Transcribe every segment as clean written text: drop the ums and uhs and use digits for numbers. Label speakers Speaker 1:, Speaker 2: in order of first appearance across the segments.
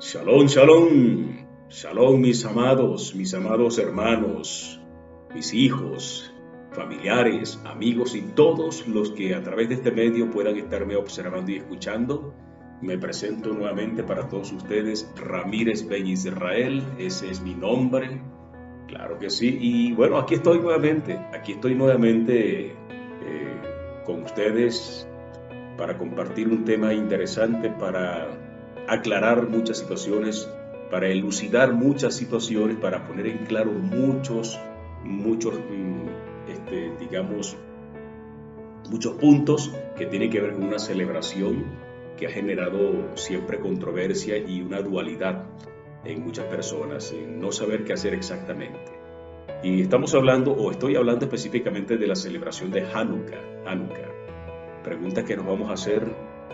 Speaker 1: Shalom, shalom, shalom mis amados hermanos, mis hijos, familiares, amigos y todos los que a través de este medio puedan estarme observando y escuchando. Me presento nuevamente para todos ustedes, Ramírez Ben Israel, ese es mi nombre, claro que sí, y bueno, aquí estoy nuevamente con ustedes para compartir un tema interesante, para aclarar muchas situaciones, para elucidar muchas situaciones, para poner en claro digamos, muchos puntos que tienen que ver con una celebración que ha generado siempre controversia y una dualidad en muchas personas, en no saber qué hacer exactamente. Y estamos hablando, o estoy hablando específicamente de la celebración de Hanukkah. Pregunta que nos vamos a hacer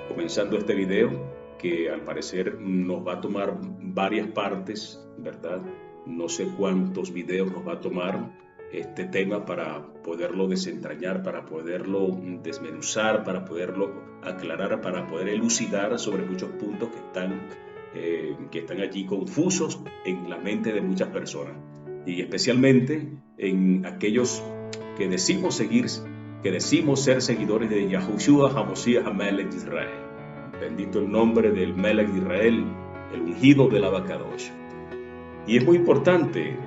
Speaker 1: comenzando este video, que al parecer nos va a tomar varias partes, ¿verdad? No sé cuántos videos nos va a tomar este tema para poderlo desentrañar, para poderlo desmenuzar, para poderlo aclarar, para poder elucidar sobre muchos puntos que están allí confusos en la mente de muchas personas, y especialmente en aquellos que decimos seguir, que decimos ser seguidores de Yahushua HaMashiach HaMelech de Israel. Bendito el nombre del Melech de Israel, el ungido del Abacadosh. Y es muy importante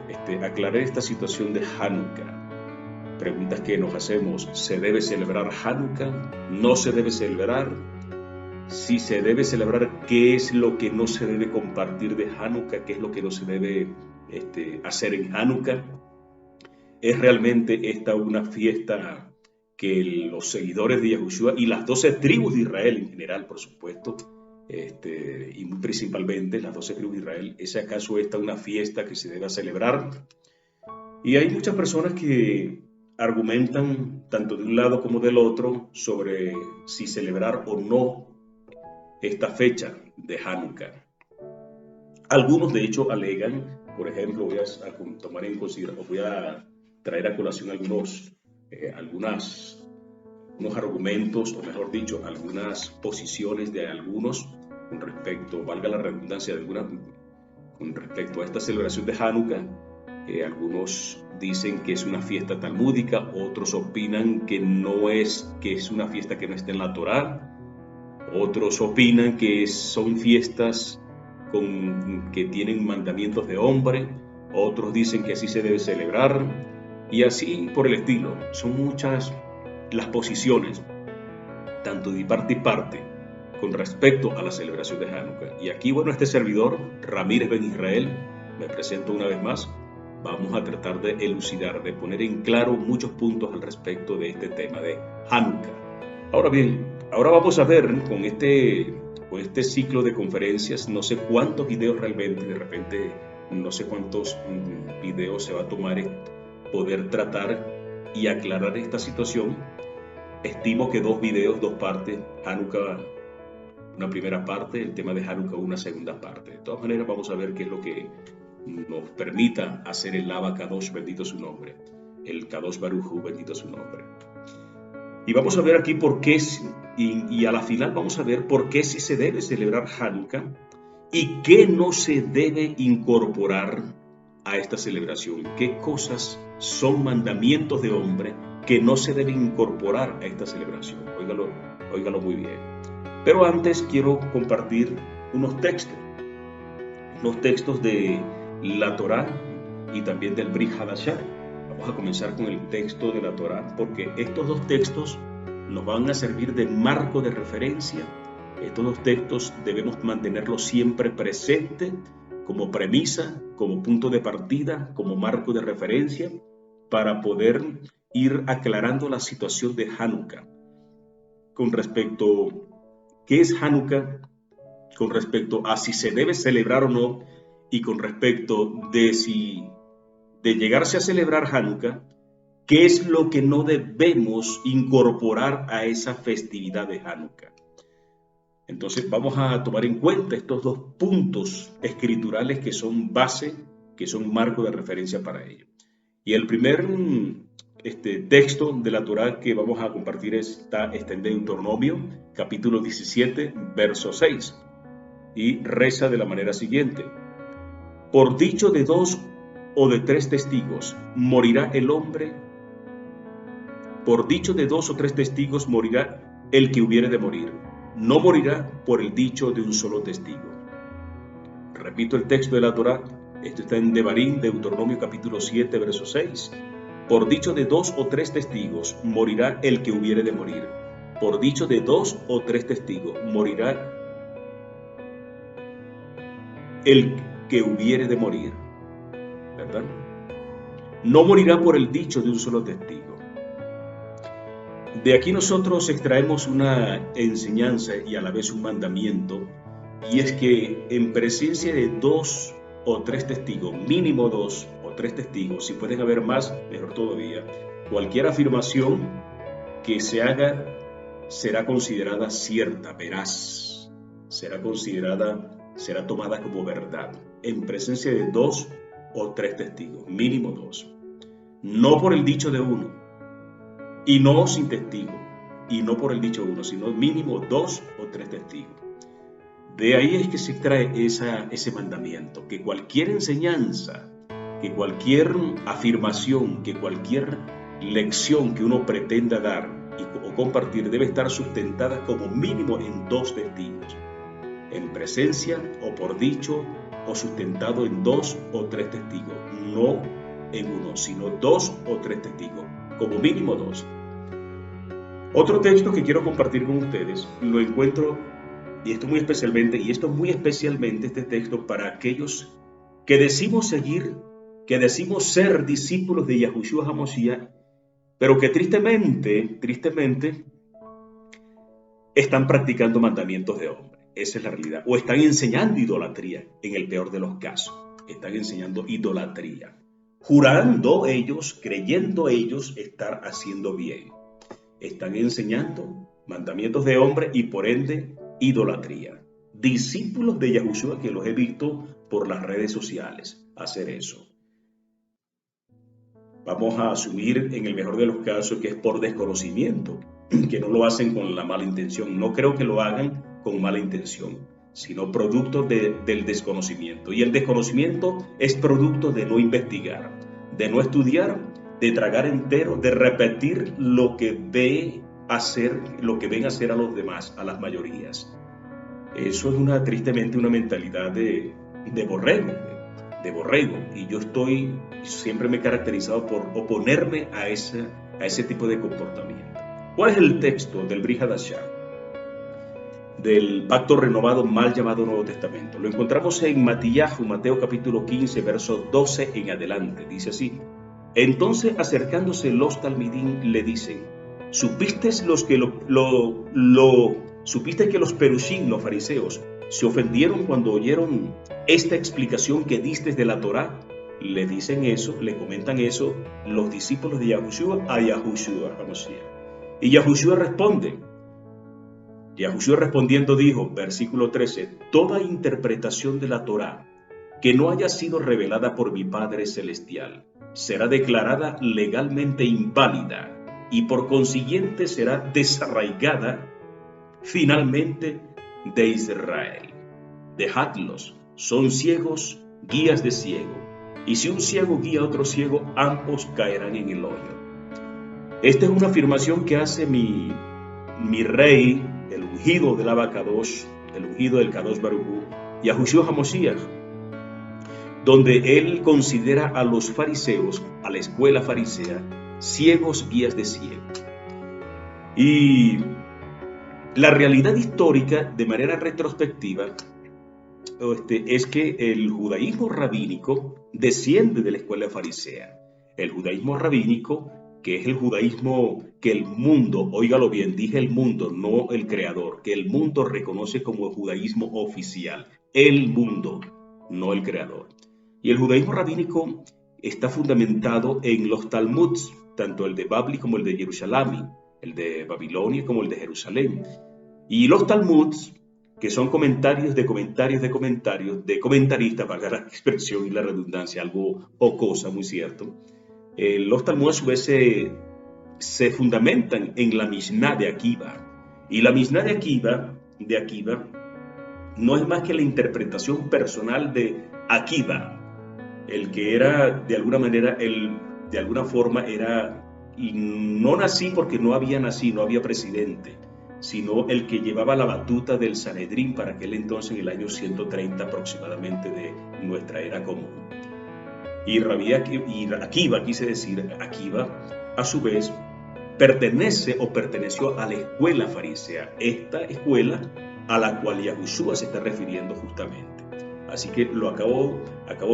Speaker 1: aclarar esta situación de Hanukkah. Preguntas que nos hacemos: ¿se debe celebrar Hanukkah? ¿No se debe celebrar? Si se debe celebrar, ¿qué es lo que no se debe compartir de Hanukkah? ¿Qué es lo que no se debe hacer en Hanukkah? ¿Es realmente esta una fiesta que los seguidores de Yahushua y las 12 tribus de Israel en general, por supuesto, y muy principalmente las 12 tribus de Israel, ¿es acaso esta una fiesta que se debe celebrar? Y hay muchas personas que argumentan tanto de un lado como del otro sobre si celebrar o no esta fecha de Hanukkah. Algunos de hecho alegan, por ejemplo, voy a tomar en consideración, voy a traer a colación algunos argumentos, o mejor dicho, algunas posiciones de algunos con respecto, valga la redundancia, con respecto a esta celebración de Hanukkah. Algunos dicen que es una fiesta talmúdica, otros opinan que es una fiesta que no está en la Torá, otros opinan que son fiestas que tienen mandamientos de hombre, otros dicen que así se debe celebrar, y así por el estilo. Son muchas las posiciones, tanto de parte y parte, con respecto a la celebración de Hanukkah. Y aquí, bueno, este servidor, Ramírez Ben Israel, me presento una vez más. Vamos a tratar de elucidar, de poner en claro muchos puntos al respecto de este tema de Hanukkah. Ahora bien, ahora vamos a ver con este ciclo de conferencias, no sé cuántos videos realmente, de repente no sé cuántos videos se va a tomar poder tratar y aclarar esta situación. Estimo que 2 videos, 2 partes, Hanukkah una primera parte, el tema de Hanukkah una segunda parte. De todas maneras vamos a ver qué es lo que nos permita hacer el Abba Kadosh, bendito su nombre, el Kadosh Baruj Hu, bendito su nombre. Y vamos a ver aquí por qué, y a la final vamos a ver por qué sí se debe celebrar Hanukkah y qué no se debe incorporar a esta celebración, qué cosas son mandamientos de hombre que no se deben incorporar a esta celebración. Óigalo muy bien. Pero antes quiero compartir unos textos de la Torá y también del Brit Hadashah. Vamos a comenzar con el texto de la Torá, porque estos 2 textos nos van a servir de marco de referencia. Estos 2 textos debemos mantenerlos siempre presentes como premisa, como punto de partida, como marco de referencia, para poder ir aclarando la situación de Hanukkah. Con respecto a qué es Hanukkah, con respecto a si se debe celebrar o no, y con respecto de llegarse a celebrar Hanukkah, ¿qué es lo que no debemos incorporar a esa festividad de Hanukkah? Entonces vamos a tomar en cuenta estos 2 puntos escriturales que son base, que son marco de referencia para ello. Y el primer texto de la Torá que vamos a compartir está en Deuteronomio, capítulo 17, verso 6. y reza de la manera siguiente: por dicho de 2 o de 3 testigos morirá el hombre, por dicho de 2 o 3 testigos morirá el que hubiere de morir, no morirá por el dicho de un solo testigo. Repito el texto de la Torá, esto está en Devarim, Deuteronomio capítulo 7, verso 6. Por dicho de 2 o 3 testigos morirá el que hubiere de morir, por dicho de 2 o 3 testigos morirá el que hubiere de morir, ¿verdad? No morirá por el dicho de un solo testigo. De aquí nosotros extraemos una enseñanza y a la vez un mandamiento, y es que en presencia de 2 o 3 testigos, mínimo 2 o 3 testigos, si pueden haber más, mejor todavía, cualquier afirmación que se haga será considerada cierta, veraz, será tomada como verdad, en presencia de 2 o 3 testigos, mínimo 2. No por el dicho de uno, y no sin testigo, y no por el dicho de uno, sino mínimo 2 o 3 testigos. De ahí es que se extrae ese mandamiento, que cualquier enseñanza, que cualquier afirmación, que cualquier lección que uno pretenda dar o compartir debe estar sustentada como mínimo en 2 testigos, en presencia o por dicho, o sustentado en 2 o 3 testigos, no en uno, sino 2 o 3 testigos, como mínimo 2. Otro texto que quiero compartir con ustedes lo encuentro, y esto muy especialmente este texto para aquellos que decimos seguir, que decimos ser discípulos de Yahushua HaMashiach, pero que tristemente están practicando mandamientos de hombre. Esa es la realidad. O están enseñando idolatría, en el peor de los casos. Están enseñando idolatría, jurando ellos, creyendo ellos estar haciendo bien. Están enseñando mandamientos de hombre y por ende idolatría. Discípulos de Yahushua que los he visto por las redes sociales hacer eso. Vamos a asumir en el mejor de los casos que es por desconocimiento, que no lo hacen con la mala intención. No creo que lo hagan con mala intención, sino producto del desconocimiento. Y el desconocimiento es producto de no investigar, de no estudiar, de tragar entero, de repetir lo que ven hacer a los demás, a las mayorías. Eso es tristemente una mentalidad de borrego, y yo siempre me he caracterizado por oponerme a ese tipo de comportamiento. ¿Cuál es el texto del Brit Hadashah, del pacto renovado mal llamado Nuevo Testamento? Lo encontramos en Mateo capítulo 15, verso 12 en adelante. Dice así: entonces acercándose los talmidín le dicen: ¿supiste que los perushim, los fariseos, se ofendieron cuando oyeron esta explicación que diste de la Torá? Le dicen eso, le comentan eso los discípulos de Yahushua a Yahushua HaMashiach. Y Yahushua respondiendo dijo, versículo 13: toda interpretación de la Torá que no haya sido revelada por mi Padre Celestial será declarada legalmente inválida y por consiguiente será desarraigada finalmente de Israel. Dejadlos, son ciegos, guías de ciego, y si un ciego guía a otro ciego, ambos caerán en el hoyo. Esta es una afirmación que hace mi rey, el ungido del Abacadosh, el ungido del Kadosh Baruj Hu, Yahushua HaMashiach, donde él considera a los fariseos, a la escuela farisea, ciegos guías de ciego. Y la realidad histórica, de manera retrospectiva, es que el judaísmo rabínico desciende de la escuela farisea. El judaísmo rabínico, que es el judaísmo que el mundo, óigalo bien, dije el mundo, no el creador, que el mundo reconoce como el judaísmo oficial. El mundo, no el creador. Y el judaísmo rabínico está fundamentado en los Talmuds, tanto el de Babli como el de Jerusalén, el de Babilonia como el de Jerusalén. Y los Talmuds, que son comentarios de comentaristas, valga la expresión y la redundancia, algo jocosa, muy cierto. Los Talmuds a su vez se fundamentan en la Mishnah de Akiva. Y la Mishnah de Akiva no es más que la interpretación personal de Akiva, el que era de alguna manera, de alguna forma era, y no nací porque no había nacido, no había presidente, sino el que llevaba la batuta del Sanedrín para aquel entonces, en el año 130 aproximadamente de nuestra era común. Y Akiva, quise decir, Akiva, a su vez, pertenece o perteneció a la escuela farisea, esta escuela a la cual Yahushua se está refiriendo justamente. Así que lo acabo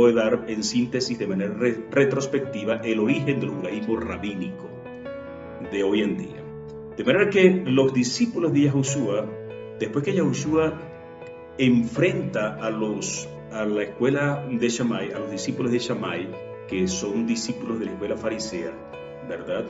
Speaker 1: de dar en síntesis de manera retrospectiva el origen del judaísmo rabínico de hoy en día. De manera que los discípulos de Yahushua, después que Yahushua enfrenta a la escuela de Shammai, a los discípulos de Shammai, que son discípulos de la escuela farisea, ¿verdad?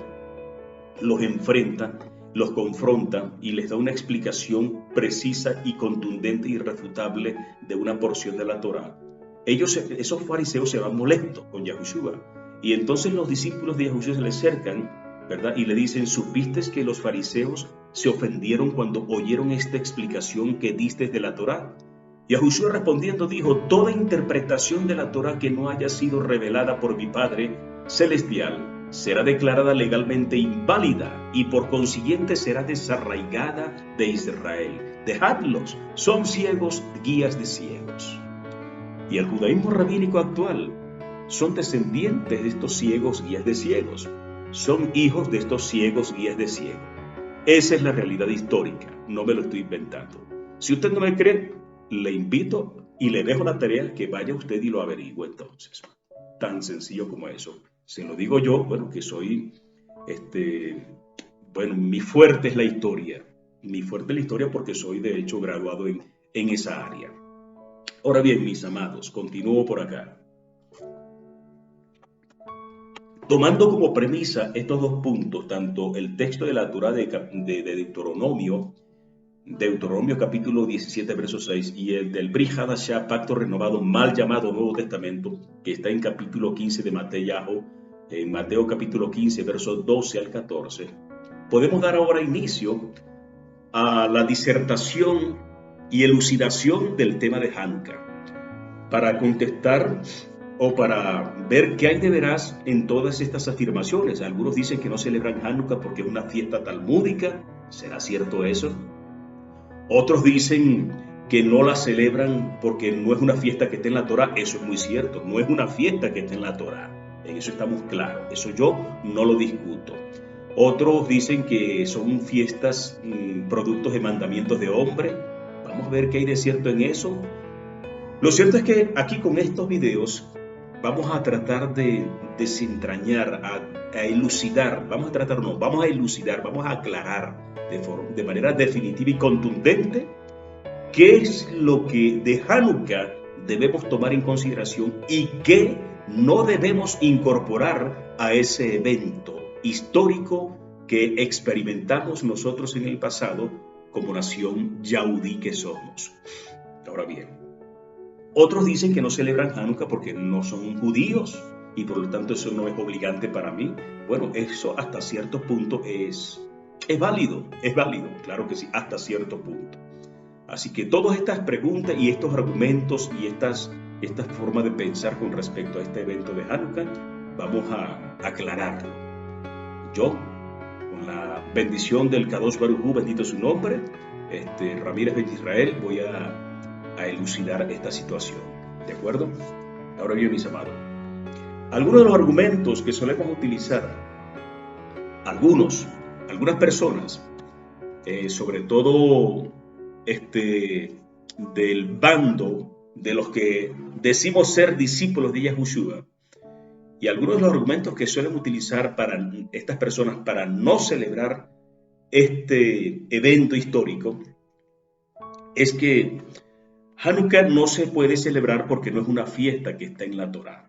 Speaker 1: Los enfrenta, los confronta y les da una explicación precisa y contundente y irrefutable de una porción de la Torá. Esos fariseos se van molestos con Yahushua, y entonces los discípulos de Yahushua se le acercan, ¿verdad? Y le dicen: ¿supiste que los fariseos se ofendieron cuando oyeron esta explicación que diste de la Torá? Yahushua respondiendo dijo: toda interpretación de la Torá que no haya sido revelada por mi Padre Celestial será declarada legalmente inválida y por consiguiente será desarraigada de Israel. Dejadlos, son ciegos, guías de ciegos. Y el judaísmo rabínico actual son descendientes de estos ciegos, guías de ciegos. Son hijos de estos ciegos, guías de ciegos. Esa es la realidad histórica, no me lo estoy inventando. Si usted no me cree, le invito y le dejo la tarea que vaya usted y lo averigüe entonces. Tan sencillo como eso. Se lo digo yo, bueno, que soy, mi fuerte es la historia. Mi fuerte es la historia porque soy de hecho graduado en esa área. Ahora bien, mis amados, continúo por acá. Tomando como premisa estos dos puntos, tanto el texto de la Torá de Deuteronomio capítulo 17, verso 6, y el del Brit Hadashah, pacto renovado, mal llamado Nuevo Testamento, que está en capítulo 15 de Mateo, en Mateo capítulo 15, versos 12 al 14, podemos dar ahora inicio a la disertación y elucidación del tema de Hanukkah, para contestar o para ver qué hay de veraz en todas estas afirmaciones. Algunos dicen que no celebran Hanukkah porque es una fiesta talmúdica. ¿Será cierto eso? Otros dicen que no la celebran porque no es una fiesta que esté en la Torá. Eso es muy cierto, no es una fiesta que esté en la Torá. En eso estamos claros, eso yo no lo discuto. Otros dicen que son fiestas productos de mandamientos de hombre. Vamos a ver qué hay de cierto en eso. Lo cierto es que aquí con estos videos vamos a tratar de desentrañar, a elucidar, vamos a elucidar, vamos a aclarar de manera definitiva y contundente qué es lo que de Hanukkah debemos tomar en consideración y qué no debemos incorporar a ese evento histórico que experimentamos nosotros en el pasado como nación yaudí que somos. Ahora bien, otros dicen que no celebran Hanukkah porque no son judíos y por lo tanto eso no es obligante para mí. Bueno, eso hasta cierto punto es válido, claro que sí, hasta cierto punto. Así que todas estas preguntas y estos argumentos y estas formas de pensar con respecto a este evento de Hanukkah, vamos a aclararlo. Yo, con la bendición del Kadosh Baruj Hu, bendito su nombre, Ramírez Ben Israel, voy a elucidar esta situación. ¿De acuerdo? Ahora bien, mis amados, algunos de los argumentos que solemos utilizar, algunas personas, sobre todo del bando de los que decimos ser discípulos de Yahushua, y algunos de los argumentos que suelen utilizar para estas personas para no celebrar este evento histórico es que Hanukkah no se puede celebrar porque no es una fiesta que está en la Torá.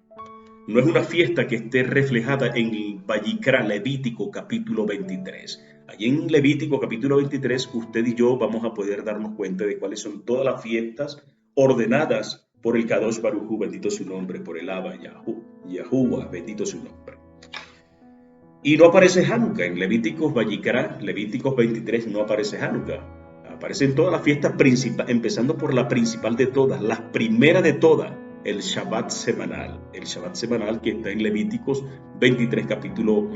Speaker 1: No es una fiesta que esté reflejada en el Vayikra, Levítico capítulo 23. Allí en Levítico capítulo 23 usted y yo vamos a poder darnos cuenta de cuáles son todas las fiestas ordenadas por el Kadosh Baruj Hu, bendito su nombre, por el Abba Yahuwah, bendito su nombre. Y no aparece Hanukkah en Levíticos Vayikra, Levíticos 23 no aparece Hanukkah. Aparece en todas las fiestas principales, empezando por la principal de todas, la primera de todas, el Shabbat semanal. El Shabbat semanal que está en Levíticos 23,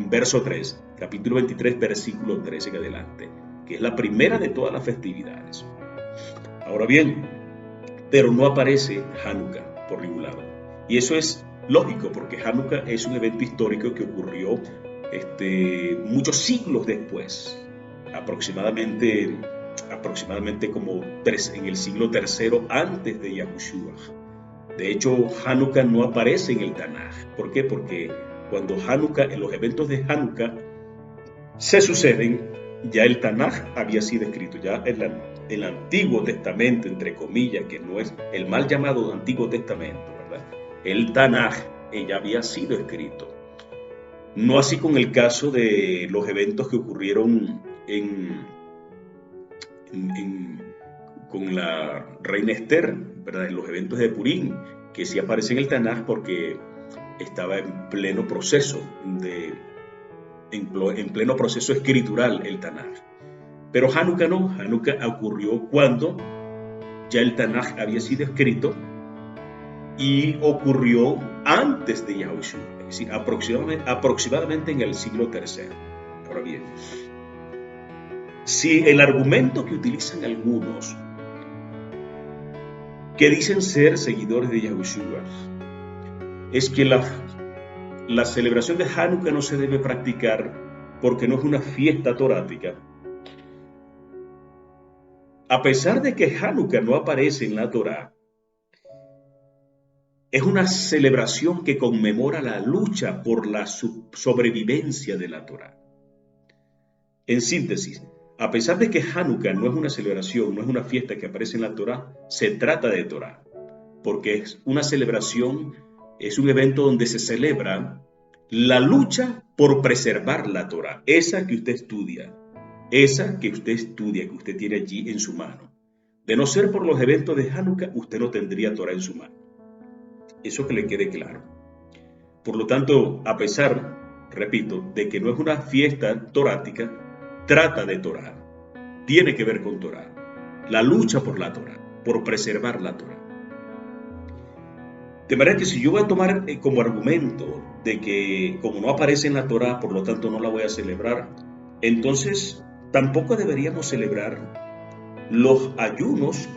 Speaker 1: verso 3, capítulo 23, versículo 13 en adelante, que es la primera de todas las festividades. Ahora bien, pero no aparece Hanukkah por ningún lado. Y eso es lógico, porque Hanukkah es un evento histórico que ocurrió muchos siglos después, aproximadamente como en el siglo III antes de Yahushua. De hecho, Hanukkah no aparece en el Tanaj. ¿Por qué? Porque cuando en los eventos de Hanukkah se suceden, ya el Tanaj había sido escrito, ya el Antiguo Testamento, entre comillas, que no es el mal llamado Antiguo Testamento, ¿verdad? El Tanaj ya había sido escrito. No así con el caso de los eventos que ocurrieron con la reina Esther, ¿verdad? En los eventos de Purim, que sí aparece en el Tanaj porque estaba en pleno proceso escritural el Tanaj. Pero Hanukkah no, Hanukkah ocurrió cuando ya el Tanaj había sido escrito y ocurrió antes de Yahushua, es decir, aproximadamente en el siglo III. Ahora bien, si el argumento que utilizan algunos que dicen ser seguidores de Yahushua es que la celebración de Hanukkah no se debe practicar porque no es una fiesta torática, a pesar de que Hanukkah no aparece en la Torá, es una celebración que conmemora la lucha por la sobrevivencia de la Torá. En síntesis, a pesar de que Hanukkah no es una celebración, no es una fiesta que aparece en la Torá, se trata de Torá, porque es una celebración, es un evento donde se celebra la lucha por preservar la Torá, esa que usted estudia, que usted tiene allí en su mano. De no ser por los eventos de Hanukkah, usted no tendría Torá en su mano. Eso que le quede claro. Por lo tanto, a pesar, repito, de que no es una fiesta torática, trata de Torá, tiene que ver con Torá, la lucha por la Torá, por preservar la Torá. De manera que si yo voy a tomar como argumento de que como no aparece en la Torá, por lo tanto no la voy a celebrar, entonces tampoco deberíamos celebrar los ayunos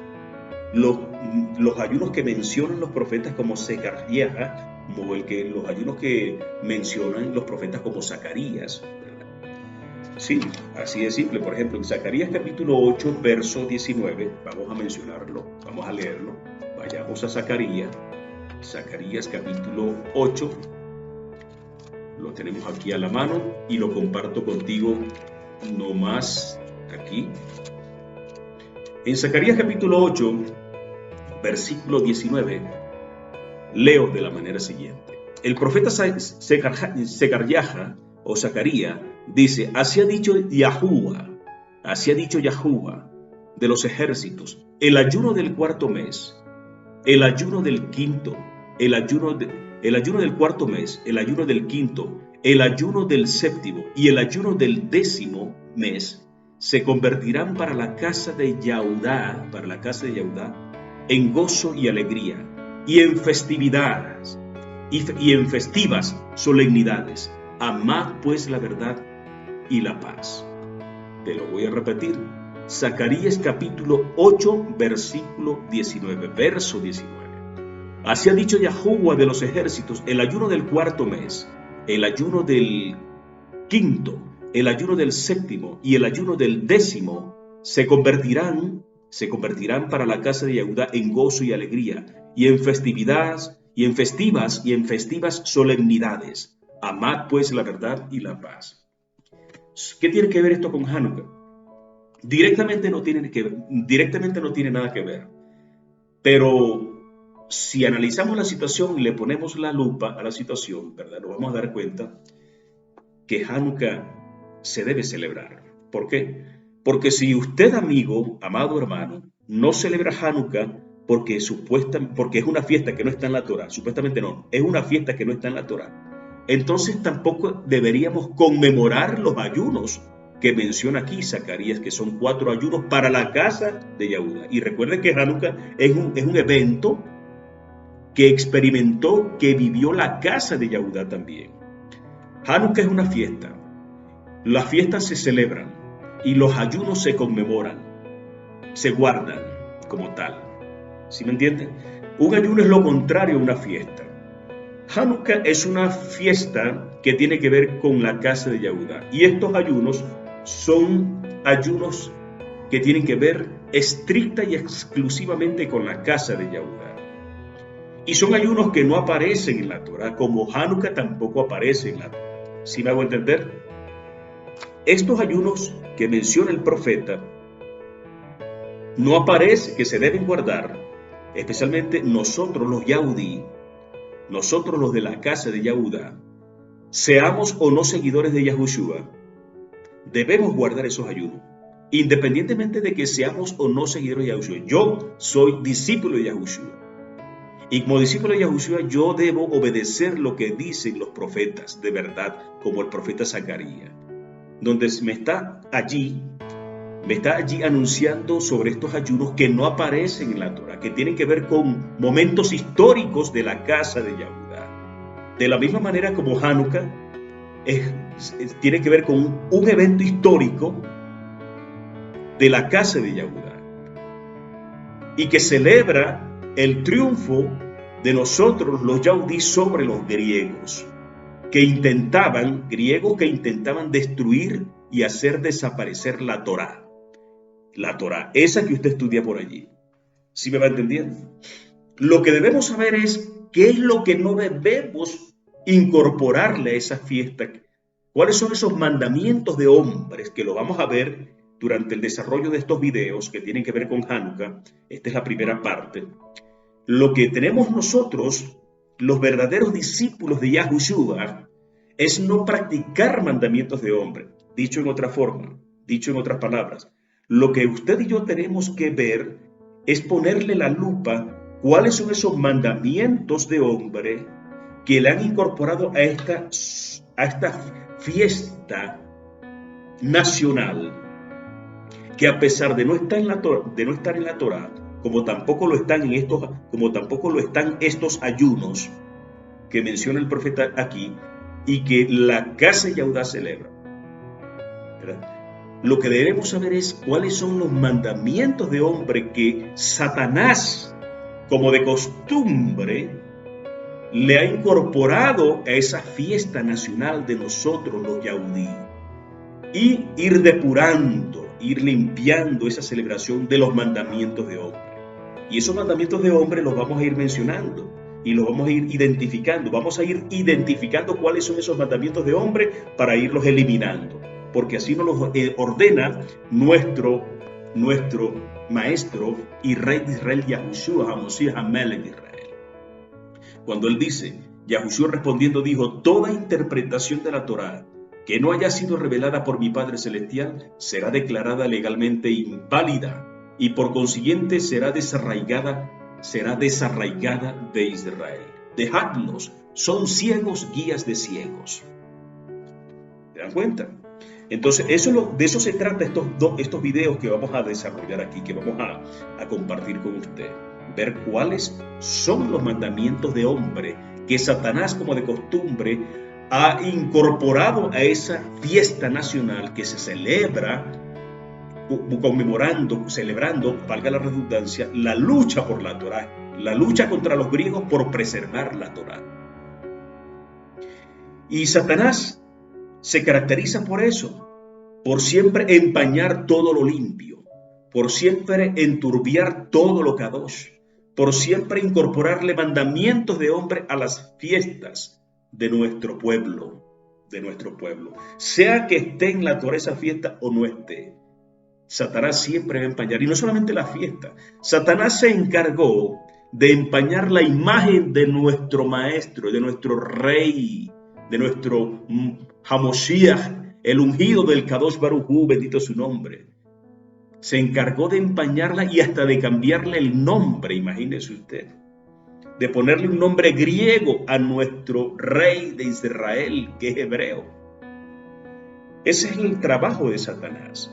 Speaker 1: que mencionan los profetas como Secarriaja, como los ayunos que mencionan los profetas como Zacarías, ¿verdad? Sí, así de simple. Por ejemplo, en Zacarías capítulo 8, verso 19, vamos a mencionarlo, vamos a leerlo. Vayamos a Zacarías capítulo 8, lo tenemos aquí a la mano y lo comparto contigo nomás aquí. En Zacarías capítulo 8, versículo 19, leo de la manera siguiente. El profeta Secarriaja o Zacarías dice: así ha dicho Yahuwah de los ejércitos, el ayuno del cuarto mes, el ayuno del quinto, el ayuno del cuarto mes, el ayuno del quinto, el ayuno del séptimo y el ayuno del décimo mes se convertirán para la casa de Yahudá, en gozo y alegría, y en festividades, y en festivas solemnidades. Amad pues la verdad y la paz. Te lo voy a repetir. Zacarías capítulo 8, versículo 19, verso 19. Así ha dicho Yahuwah de los ejércitos: el ayuno del cuarto mes, el ayuno del quinto, el ayuno del séptimo y el ayuno del décimo se convertirán para la casa de Yahudá en gozo y alegría, y en festivas solemnidades. Amad pues la verdad y la paz. ¿Qué tiene que ver esto con Hanukkah? Directamente no tiene nada que ver. Pero si analizamos la situación y le ponemos la lupa a la situación, ¿verdad?, nos vamos a dar cuenta que Hanukkah se debe celebrar. ¿Por qué? Porque si usted, amado hermano, no celebra Hanukkah porque es una fiesta que no está en la Torá, supuestamente no, es una fiesta que no está en la Torá, entonces tampoco deberíamos conmemorar los ayunos que menciona aquí Zacarías, que son 4 ayunos para la casa de Yahudá. Y recuerden que Hanukkah es un evento que experimentó, que vivió la casa de Yahudá también. Hanukkah es una fiesta. Las fiestas se celebran y los ayunos se conmemoran, se guardan como tal. ¿Sí me entienden? Un ayuno es lo contrario a una fiesta. Hanukkah es una fiesta que tiene que ver con la casa de Yahudá. Y estos ayunos son ayunos que tienen que ver estricta y exclusivamente con la casa de Yahudá. Y son ayunos que no aparecen en la Torah, como Hanukkah tampoco aparece en la Torah. ¿Sí me hago entender? Estos ayunos que menciona el profeta no aparece, que se deben guardar, especialmente nosotros los Yahudí, nosotros los de la casa de Yahudá, seamos o no seguidores de Yahushua, debemos guardar esos ayunos, independientemente de que seamos o no seguidores de Yahushua. Yo soy discípulo de Yahushua. Y como discípulo de Yahushua, yo debo obedecer lo que dicen los profetas de verdad, como el profeta Zacarías, donde me está allí anunciando sobre estos ayunos que no aparecen en la Torah, que tienen que ver con momentos históricos de la casa de Yahudá. De la misma manera como Hanukkah tiene que ver con un evento histórico de la casa de Yahudá y que celebra el triunfo de nosotros los Yahudí sobre los griegos que intentaban destruir y hacer desaparecer la Torá, esa que usted estudia por allí. ¿Sí me va entendiendo? Lo que debemos saber es qué es lo que no debemos incorporarle a esa fiesta, cuáles son esos mandamientos de hombres, que lo vamos a ver durante el desarrollo de estos videos que tienen que ver con Hanukkah. Esta es la primera parte. Lo que tenemos nosotros, los verdaderos discípulos de Yahushua, es no practicar mandamientos de hombre. Dicho en otra forma, dicho en otras palabras, lo que usted y yo tenemos que ver es ponerle la lupa cuáles son esos mandamientos de hombre que le han incorporado a esta fiesta nacional, que a pesar de no estar en la Torah, como tampoco lo están estos ayunos que menciona el profeta aquí y que la casa de Yahudá celebra, ¿verdad? Lo que debemos saber es cuáles son los mandamientos de hombre que Satanás, como de costumbre, le ha incorporado a esa fiesta nacional de nosotros los Yahudí, y ir depurando, ir limpiando esa celebración de los mandamientos de hombre. Y esos mandamientos de hombre los vamos a ir mencionando y los vamos a ir identificando. Vamos a ir identificando cuáles son esos mandamientos de hombre para irlos eliminando, porque así nos los ordena nuestro maestro y rey de Israel, Yahushua HaMashiach HaMelech de Israel. Cuando él dice, Yahushua respondiendo dijo, toda interpretación de la Torá que no haya sido revelada por mi Padre Celestial será declarada legalmente inválida y por consiguiente será desarraigada de Israel. Dejadlos, son ciegos guías de ciegos. ¿Se dan cuenta? Entonces, de eso se trata estos videos que vamos a desarrollar aquí, que vamos a compartir con usted. Ver cuáles son los mandamientos de hombre que Satanás, como de costumbre, ha incorporado a esa fiesta nacional que se celebra, celebrando, valga la redundancia, la lucha por la Torá, la lucha contra los griegos por preservar la Torá. Y Satanás se caracteriza por eso, por siempre empañar todo lo limpio, por siempre enturbiar todo lo kadosh, por siempre incorporarle mandamientos de hombre a las fiestas de nuestro pueblo, sea que esté en la Torá esa fiesta o no esté. Satanás siempre va a empañar, y no solamente la fiesta. Satanás se encargó de empañar la imagen de nuestro maestro, de nuestro rey, de nuestro Hamoshiach, el ungido del Kadosh Baruj Hu, bendito su nombre. Se encargó de empañarla y hasta de cambiarle el nombre, imagínese usted, de ponerle un nombre griego a nuestro rey de Israel, que es hebreo. Ese es el trabajo de Satanás.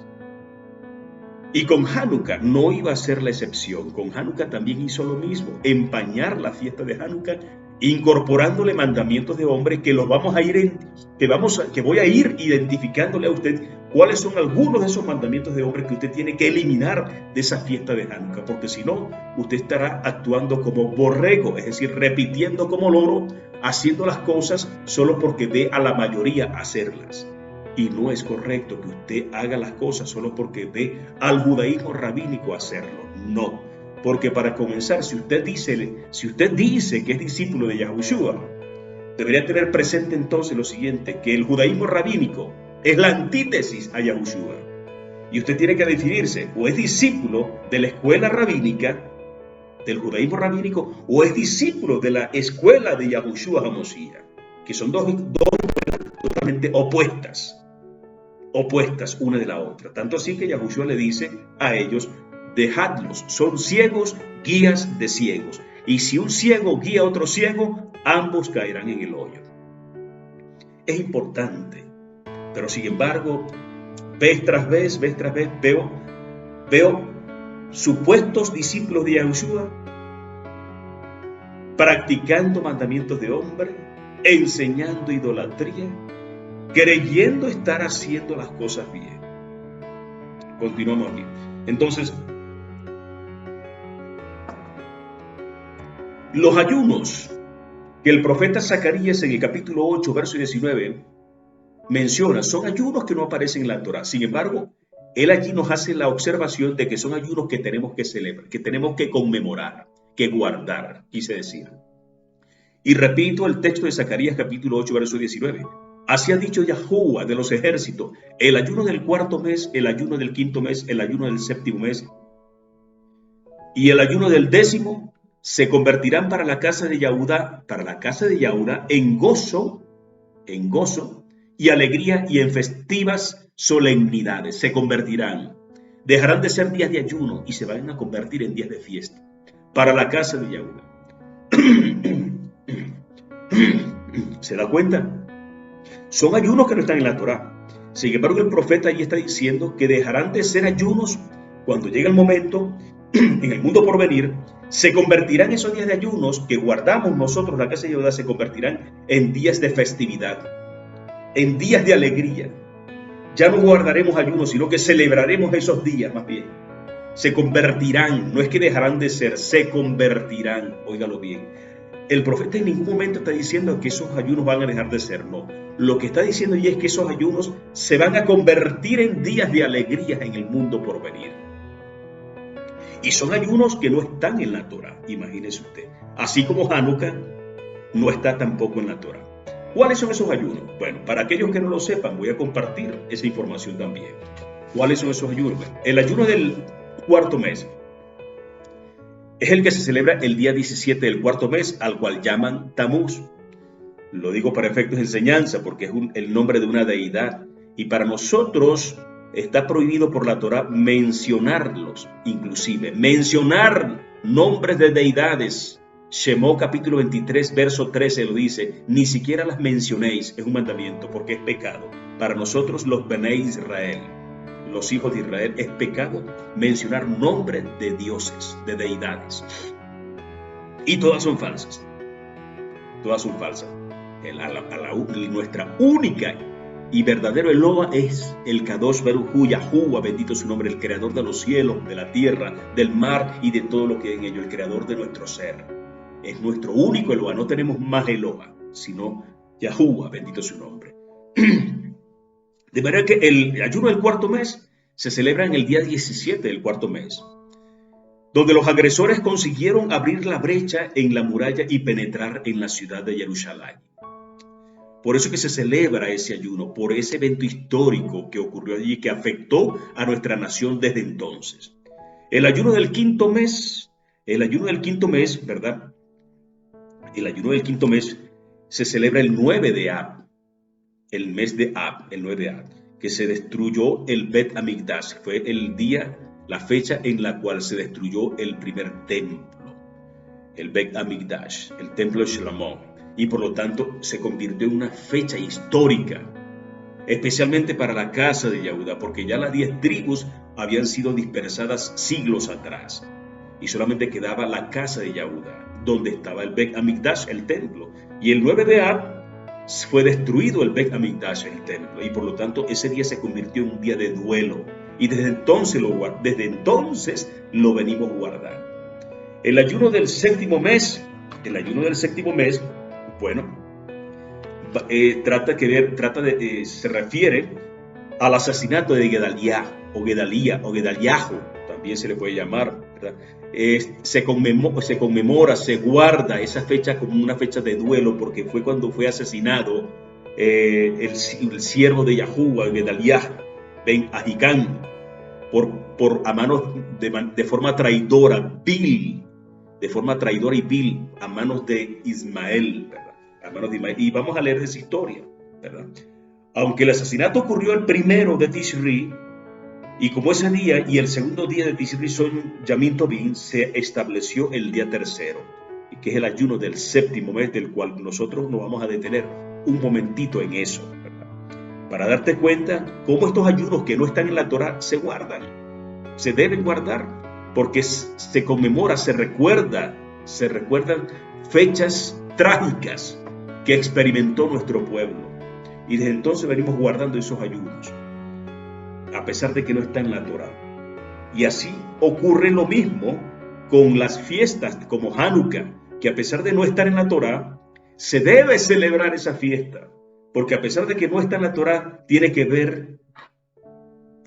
Speaker 1: Y con Hanukkah no iba a ser la excepción. Con Hanukkah también hizo lo mismo, empañar la fiesta de Hanukkah, incorporándole mandamientos de hombre que los vamos a ir, que voy a ir identificándole a usted cuáles son algunos de esos mandamientos de hombre que usted tiene que eliminar de esa fiesta de Hanukkah, porque si no, usted estará actuando como borrego, es decir, repitiendo como loro, haciendo las cosas solo porque ve a la mayoría hacerlas. Y no es correcto que usted haga las cosas solo porque ve al judaísmo rabínico hacerlo. No, porque para comenzar, si usted dice que es discípulo de Yahushua, debería tener presente entonces lo siguiente, que el judaísmo rabínico es la antítesis a Yahushua. Y usted tiene que definirse, o es discípulo de la escuela rabínica, del judaísmo rabínico, o es discípulo de la escuela de Yahushua HaMashiach, que son dos escuelas totalmente opuestas una de la otra. Tanto así que Yahushua le dice a ellos, dejadlos, son ciegos, guías de ciegos. Y si un ciego guía a otro ciego, ambos caerán en el hoyo. Es importante, pero sin embargo, vez tras vez, veo supuestos discípulos de Yahushua practicando mandamientos de hombre, enseñando idolatría, creyendo estar haciendo las cosas bien. Continuamos aquí. Entonces, los ayunos que el profeta Zacarías en el capítulo 8, verso 19 menciona, son ayunos que no aparecen en la Torá. Sin embargo, él allí nos hace la observación de que son ayunos que tenemos que celebrar, que tenemos que conmemorar, que guardar, quise decir. Y repito el texto de Zacarías capítulo 8, verso 19. Así ha dicho Yahuwah de los ejércitos, el ayuno del cuarto mes, el ayuno del quinto mes, el ayuno del séptimo mes y el ayuno del décimo se convertirán para la casa de Yahudá, en gozo y alegría y en festivas solemnidades. Se convertirán, dejarán de ser días de ayuno y se van a convertir en días de fiesta para la casa de Yahudá. ¿Se da cuenta? Son ayunos que no están en la Torá. Sin embargo, el profeta allí está diciendo que dejarán de ser ayunos cuando llegue el momento, en el mundo por venir, se convertirán esos días de ayunos que guardamos nosotros, la casa de Yahudá, se convertirán en días de festividad, en días de alegría. Ya no guardaremos ayunos, sino que celebraremos esos días más bien. Se convertirán, no es que dejarán de ser, se convertirán, óigalo bien. El profeta en ningún momento está diciendo que esos ayunos van a dejar de ser, no. Lo que está diciendo ya es que esos ayunos se van a convertir en días de alegría en el mundo por venir. Y son ayunos que no están en la Torá, imagínese usted. Así como Hanukkah no está tampoco en la Torá. ¿Cuáles son esos ayunos? Bueno, para aquellos que no lo sepan, voy a compartir esa información también. ¿Cuáles son esos ayunos? Bueno, el ayuno del cuarto mes es el que se celebra el día 17 del cuarto mes, al cual llaman Tamuz. Lo digo para efectos de enseñanza porque es el nombre de una deidad. Y para nosotros está prohibido por la Torá mencionarlos, inclusive mencionar nombres de deidades. Shemot capítulo 23, verso 13 lo dice, ni siquiera las mencionéis, es un mandamiento porque es pecado. Para nosotros los Bnei Israel, los hijos de Israel, es pecado mencionar nombres de dioses, de deidades. Y todas son falsas. Todas son falsas. Nuestra única y verdadero Eloa es el Kadosh Baruj Hu, Yahuwah, bendito su nombre, el creador de los cielos, de la tierra, del mar y de todo lo que hay en ello, el creador de nuestro ser. Es nuestro único Eloa, no tenemos más Eloa, sino Yahuwah, bendito su nombre. De manera que el ayuno del cuarto mes se celebra en el día 17 del cuarto mes, donde los agresores consiguieron abrir la brecha en la muralla y penetrar en la ciudad de Jerusalén. Por eso que se celebra ese ayuno, por ese evento histórico que ocurrió allí, que afectó a nuestra nación desde entonces. El ayuno del quinto mes, ¿verdad? El ayuno del quinto mes se celebra el 9 de Ab, el mes de Ab, el 9 de Ab, que se destruyó el Bet Hamikdash. Fue el día, la fecha en la cual se destruyó el primer templo, el Bet Hamikdash, el templo de Shlomo. Y por lo tanto se convirtió en una fecha histórica. especialmente para la casa de Yehuda, porque ya las 10 tribus habían sido dispersadas siglos atrás, y solamente quedaba la casa de Yehuda, donde estaba el Bet Hamikdash, el templo. Y el 9 de Ab fue destruido el Bet Hamikdash, el templo, y por lo tanto ese día se convirtió en un día de duelo, y desde entonces lo venimos guardando. El ayuno del séptimo mes, bueno, se refiere al asesinato de Gedaliah o Gedaliahu, también se le puede llamar, ¿verdad? Se conmemora, se guarda esa fecha como una fecha de duelo, porque fue cuando fue asesinado el siervo de Yahuwah, Gedaliah ben Ahikam, a manos de forma traidora, y vil, a manos de Ismael, ¿verdad? A manos de Ismael. Y vamos a leer esa historia, ¿verdad? Aunque el asesinato ocurrió el 1 de Tishri, y como ese día y el segundo día de Tishri son Yamim Tovim, se estableció el día tercero, que es el ayuno del séptimo mes, del cual nosotros nos vamos a detener un momentito en eso, ¿verdad? Para darte cuenta cómo estos ayunos que no están en la Torah se guardan, se deben guardar, porque se conmemora, se recuerdan fechas trágicas que experimentó nuestro pueblo. Y desde entonces venimos guardando esos ayunos, a pesar de que no está en la Torah. Y así ocurre lo mismo con las fiestas como Hanukkah, que a pesar de no estar en la Torah, se debe celebrar esa fiesta, porque a pesar de que no está en la Torah, tiene que ver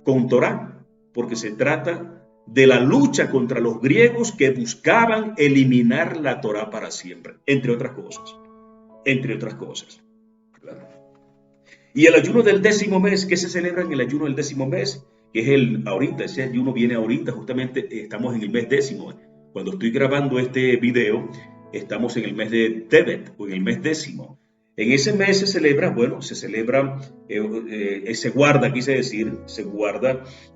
Speaker 1: con Torah, porque se trata de la lucha contra los griegos que buscaban eliminar la Torah para siempre, entre otras cosas. ¿Verdad? Y el ayuno del 10º mes, ¿qué se celebra en el ayuno del 10º mes? Que es ese ayuno viene ahorita, justamente estamos en el mes 10º. Cuando estoy grabando este video, estamos en el mes de Tebet, o en el mes 10º. En ese mes se celebra,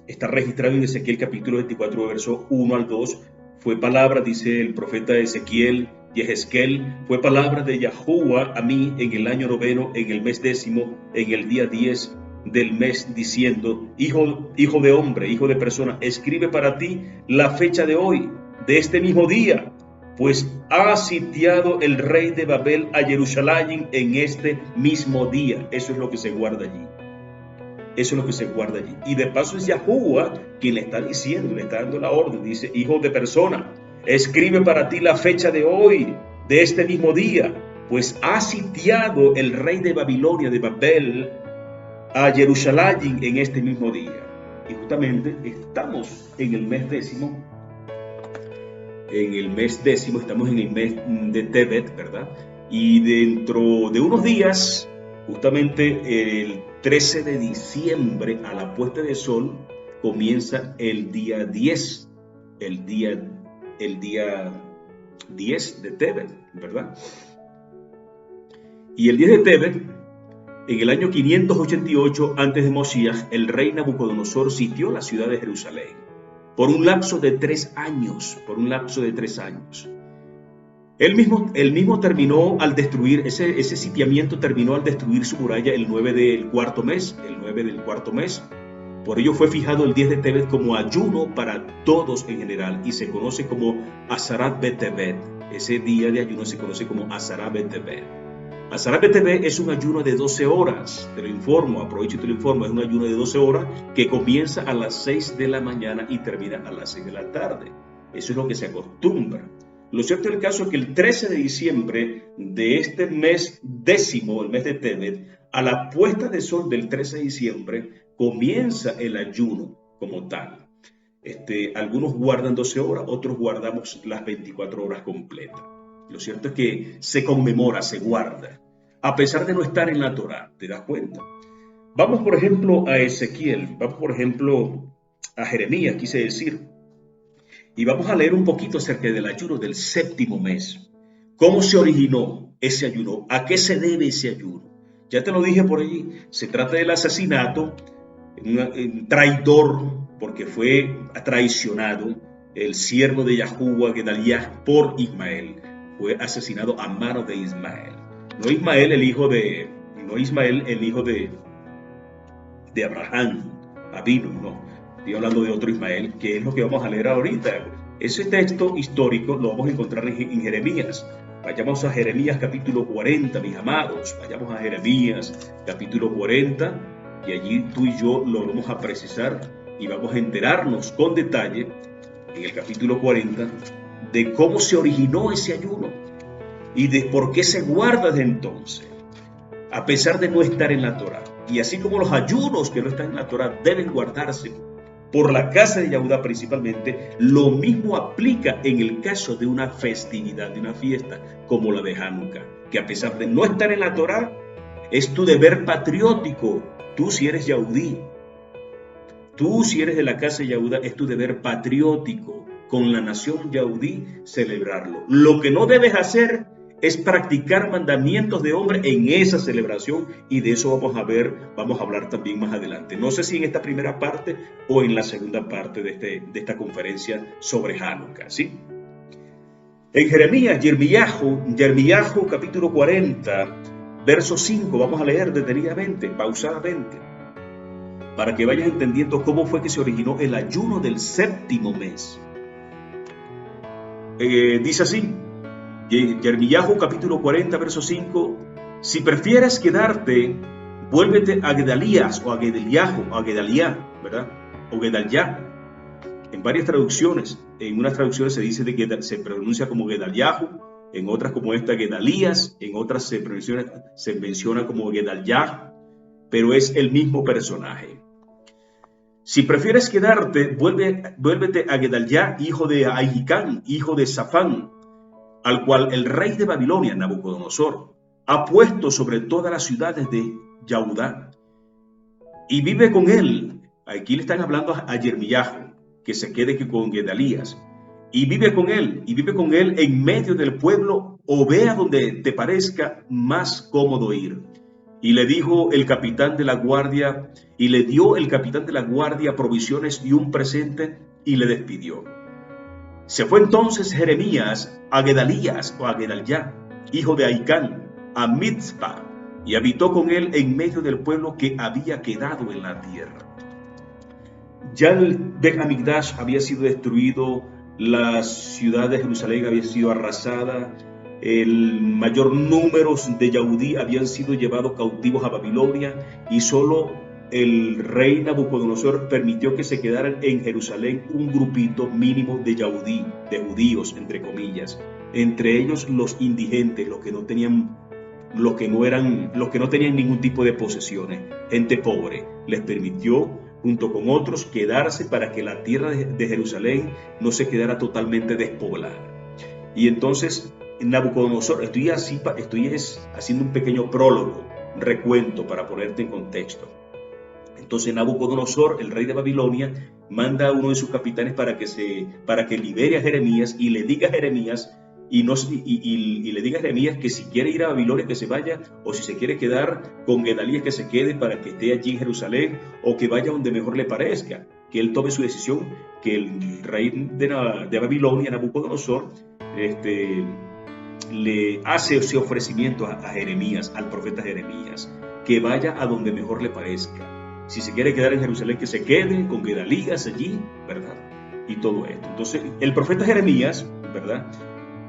Speaker 1: está registrado en Ezequiel capítulo 24, verso 1 al 2, fue palabra, dice el profeta Ezequiel, Yehezkel, fue palabra de Yahuwah a mí en el año 9, en el mes 10º, en el día 10 del mes, diciendo, hijo de hombre, hijo de persona, escribe para ti la fecha de hoy, de este mismo día, pues ha sitiado el rey de Babel a Jerusalén en este mismo día. Eso es lo que se guarda allí. Y de paso es Yahuwah quien le está diciendo, le está dando la orden. Dice, hijo de persona, escribe para ti la fecha de hoy, de este mismo día, pues ha sitiado el rey de Babilonia, de Babel, a Jerusalén en este mismo día. Y justamente estamos en el mes 10º. Estamos en el mes de Tebet, ¿verdad? Y dentro de unos días, justamente el 13 de diciembre, a la puesta de sol, comienza el día 10, el día 10 de Tebet, ¿verdad? Y el 10 de Tebet, en el año 588 antes de Moshiach, el rey Nabucodonosor sitió la ciudad de Jerusalén por un lapso de 3 años. Él mismo terminó al destruir, ese sitiamiento terminó al destruir su muralla el 9 del cuarto mes. Por ello fue fijado el 10 de Tebet como ayuno para todos en general y se conoce como Azarat Betebet. Ese día de ayuno se conoce como Azarat Betebet. Azarat Betebet es un ayuno de 12 horas, te lo informo, aprovecho y te lo informo, es un ayuno de 12 horas que comienza a las 6 de la mañana y termina a las 6 de la tarde. Eso es lo que se acostumbra. Lo cierto del caso es que el 13 de diciembre de este mes 10º, el mes de Tebet, a la puesta de sol del 13 de diciembre, comienza el ayuno como tal. Algunos guardan 12 horas, otros guardamos las 24 horas completas. Lo cierto es que se conmemora, se guarda, a pesar de no estar en la Torah, ¿te das cuenta? Vamos, por ejemplo, a Ezequiel, vamos, por ejemplo, a Jeremías, quise decir, y vamos a leer un poquito acerca del ayuno del 7º mes. ¿Cómo se originó ese ayuno? ¿A qué se debe ese ayuno? Ya te lo dije por allí, se trata del asesinato, un traidor, porque fue traicionado, el siervo de Yahuwah, Gedaliah, por Ismael. Fue asesinado a manos de Ismael. No Ismael el hijo de de Abraham Avinu, no. Estoy hablando de otro Ismael, que es lo que vamos a leer ahorita. Ese texto histórico lo vamos a encontrar en Jeremías. Vayamos a Jeremías capítulo 40, mis amados. Vayamos a Jeremías capítulo 40 y allí tú y yo lo vamos a precisar y vamos a enterarnos con detalle en el capítulo 40 de cómo se originó ese ayuno y de por qué se guarda desde entonces, a pesar de no estar en la Torá. Y así como los ayunos que no están en la Torá deben guardarse por la casa de Yahudá principalmente, lo mismo aplica en el caso de una festividad, de una fiesta como la de Hanukkah, que a pesar de no estar en la Torá, es tu deber patriótico. Tú si eres Yahudí, tú si eres de la casa de Yahudá, es tu deber patriótico con la nación Yahudí celebrarlo. Lo que no debes hacer es practicar mandamientos de hombre en esa celebración, y de eso vamos a hablar también más adelante. No sé si en esta primera parte o en la segunda parte de esta conferencia sobre Hanukkah, ¿sí? En Jeremías, Yirmiyahu capítulo 40, verso 5, vamos a leer detenidamente, pausadamente, para que vayas entendiendo cómo fue que se originó el ayuno del séptimo mes. Dice así, Yirmiyahu capítulo 40, verso 5, si prefieres quedarte, vuélvete a Gedalías o a Gedaliahu o a Gedaliah, ¿verdad? O Gedaliah. En varias traducciones, en unas traducciones se dice que se pronuncia como Gedaliahu, en otras como esta Gedalías, en otras se menciona como Gedaliah, pero es el mismo personaje. Si prefieres quedarte, vuélvete a Gedaliah, hijo de Ahikam, hijo de Safán, al cual el rey de Babilonia, Nabucodonosor, ha puesto sobre todas las ciudades de Yahudá, y vive con él. Aquí le están hablando a Yirmiyahu, que se quede con Gedalías, y vive con él en medio del pueblo, o vea donde te parezca más cómodo ir. Y le dijo el capitán de la guardia, y le dio el capitán de la guardia provisiones y un presente, y le despidió. Se fue entonces Jeremías a Gedalías o a Gedaliah, hijo de Ahikam, a Mizpa, y habitó con él en medio del pueblo que había quedado en la tierra. Ya el Bet Hamikdash había sido destruido, la ciudad de Jerusalén había sido arrasada, el mayor número de Yahudí habían sido llevados cautivos a Babilonia, y solo el rey Nabucodonosor permitió que se quedaran en Jerusalén un grupito mínimo de Yahudí, de judíos, entre comillas, entre ellos los indigentes, los que no tenían ningún tipo de posesiones, gente pobre. Les permitió, junto con otros, quedarse para que la tierra de Jerusalén no se quedara totalmente despoblada. Y entonces Nabucodonosor, estoy haciendo un pequeño prólogo, recuento para ponerte en contexto. Entonces Nabucodonosor, el rey de Babilonia, manda a uno de sus capitanes para que libere a Jeremías, y le diga a Jeremías que si quiere ir a Babilonia que se vaya, o si se quiere quedar con Gedalías que se quede para que esté allí en Jerusalén, o que vaya donde mejor le parezca, que él tome su decisión, que el rey de Babilonia, Nabucodonosor, le hace ese ofrecimiento a Jeremías, al profeta Jeremías, que vaya a donde mejor le parezca. Si se quiere quedar en Jerusalén, que se quede con Gedalías allí, ¿verdad? Y todo esto. Entonces, el profeta Jeremías, ¿verdad?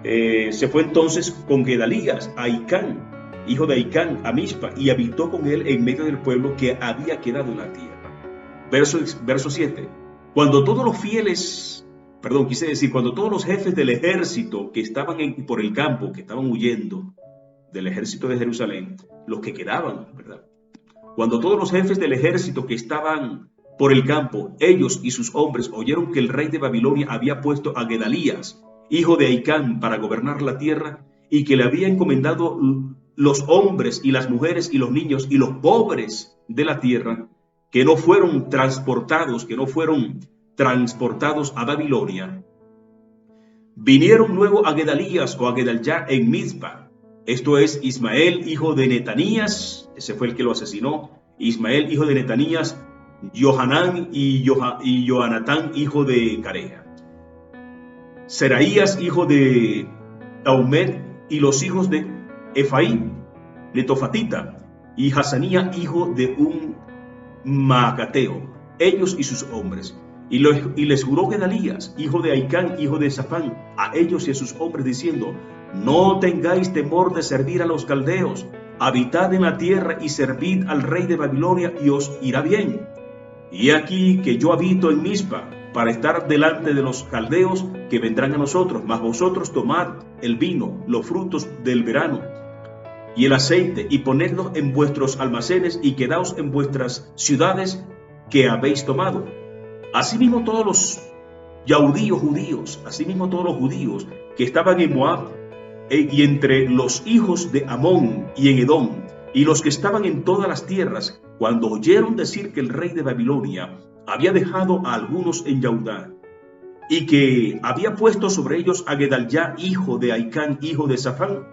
Speaker 1: Se fue entonces con Gedalías a Ahikam, hijo de Ahikam, a Mizpa, y habitó con él en medio del pueblo que había quedado en la tierra. Verso 7. Cuando todos los jefes del ejército que estaban por el campo, que estaban huyendo del ejército de Jerusalén, los que quedaban, ¿verdad? Cuando todos los jefes del ejército que estaban por el campo, ellos y sus hombres, oyeron que el rey de Babilonia había puesto a Gedalías, hijo de Ahikam, para gobernar la tierra, y que le había encomendado los hombres y las mujeres y los niños y los pobres de la tierra, que no fueron transportados a Babilonia, vinieron luego a Gedalías o a Gedaliah en Mizpa. Esto es Ismael, hijo de Netanías, ese fue el que lo asesinó, Ismael, hijo de Netanías, Johanán y Johanatán, hijo de Carea, Seraías, hijo de Aumed, y los hijos de Efaí, netofatita, y Hasanía, hijo de un Maacateo, ellos y sus hombres. Y les juró Gedalías, hijo de Ahicam, hijo de Safán, a ellos y a sus hombres, diciendo: no tengáis temor de servir a los caldeos, habitad en la tierra y servid al rey de Babilonia, y os irá bien. Y aquí que yo habito en Mizpa, para estar delante de los caldeos que vendrán a nosotros, mas vosotros tomad el vino, los frutos del verano, y el aceite, y ponedlos en vuestros almacenes, y quedaos en vuestras ciudades que habéis tomado. Asimismo todos los judíos, asimismo todos los judíos que estaban en Moab, y entre los hijos de Amón y en Edom, y los que estaban en todas las tierras, cuando oyeron decir que el rey de Babilonia había dejado a algunos en Yahudá, y que había puesto sobre ellos a Gedaliah, hijo de Ahicam, hijo de Safán,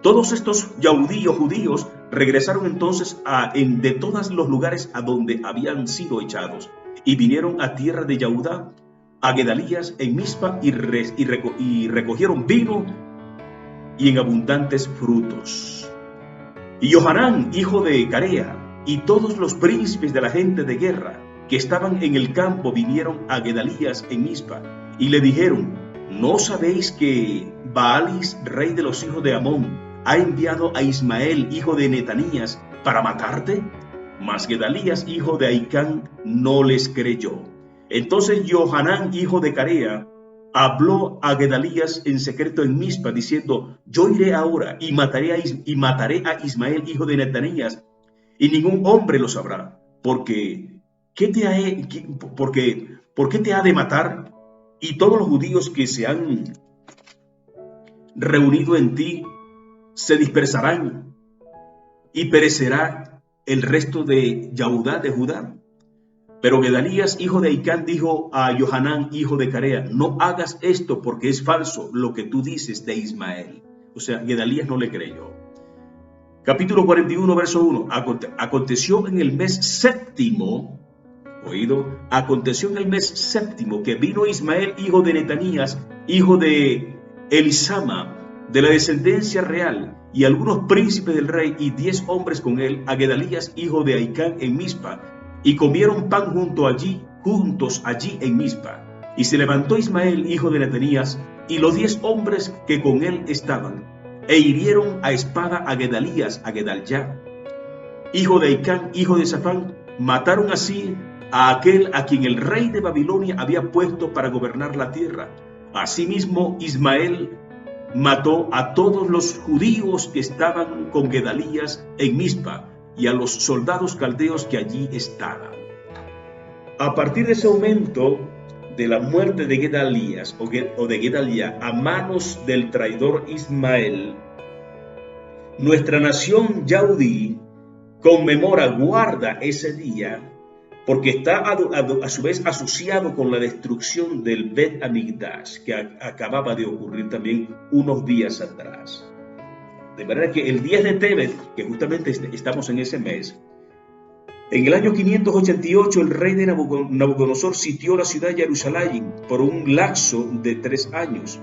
Speaker 1: todos estos judíos regresaron entonces de todos los lugares a donde habían sido echados, y vinieron a tierra de Yahudá, a Gedalías en Mizpa, y recogieron vino y en abundantes frutos. Y Johanán, hijo de Carea, y todos los príncipes de la gente de guerra que estaban en el campo vinieron a Gedalías en Mizpa, y le dijeron: ¿no sabéis que Baalis, rey de los hijos de Amón, ha enviado a Ismael, hijo de Netanías, para matarte? Mas Gedalías, hijo de Ahicam, no les creyó. Entonces Johanán, hijo de Carea, habló a Gedalías en secreto en Mizpa, diciendo: yo iré ahora y mataré a Ismael, hijo de Netanías, y ningún hombre lo sabrá, ¿por qué te ha de matar? Y todos los judíos que se han reunido en ti se dispersarán, y perecerá el resto de Judá. Pero Gedalías, hijo de Ahicam, dijo a Johanán, hijo de Carea: no hagas esto, porque es falso lo que tú dices de Ismael. O sea, Gedalías no le creyó. Capítulo 41, verso 1. Aconteció en el mes séptimo, aconteció en el mes séptimo que vino Ismael, hijo de Netanías, hijo de Elisama, de la descendencia real, y algunos príncipes del rey, y 10 hombres con él, a Gedalías, hijo de Ahicam, en Mizpa, y comieron pan juntos allí en Mizpa. Y se levantó Ismael, hijo de Netanías, y los 10 hombres que con él estaban, e hirieron a espada a Gedalías, a Gedaliah, hijo de Ahicam, hijo de Safán. Mataron así a aquel a quien el rey de Babilonia había puesto para gobernar la tierra. Asimismo Ismael mató a todos los judíos que estaban con Gedalías en Mizpa, y a los soldados caldeos que allí estaban. A partir de ese momento de la muerte de Gedalías o de Gedaliah a manos del traidor Ismael, nuestra nación yaudí guarda ese día, porque está a su vez asociado con la destrucción del Bet Amigdash, que acababa de ocurrir también unos días atrás. De manera que el 10 de Tebet, que justamente estamos en ese mes, en el año 588 el rey de Nabucodonosor sitió la ciudad de Jerusalén por un lapso de 3 años,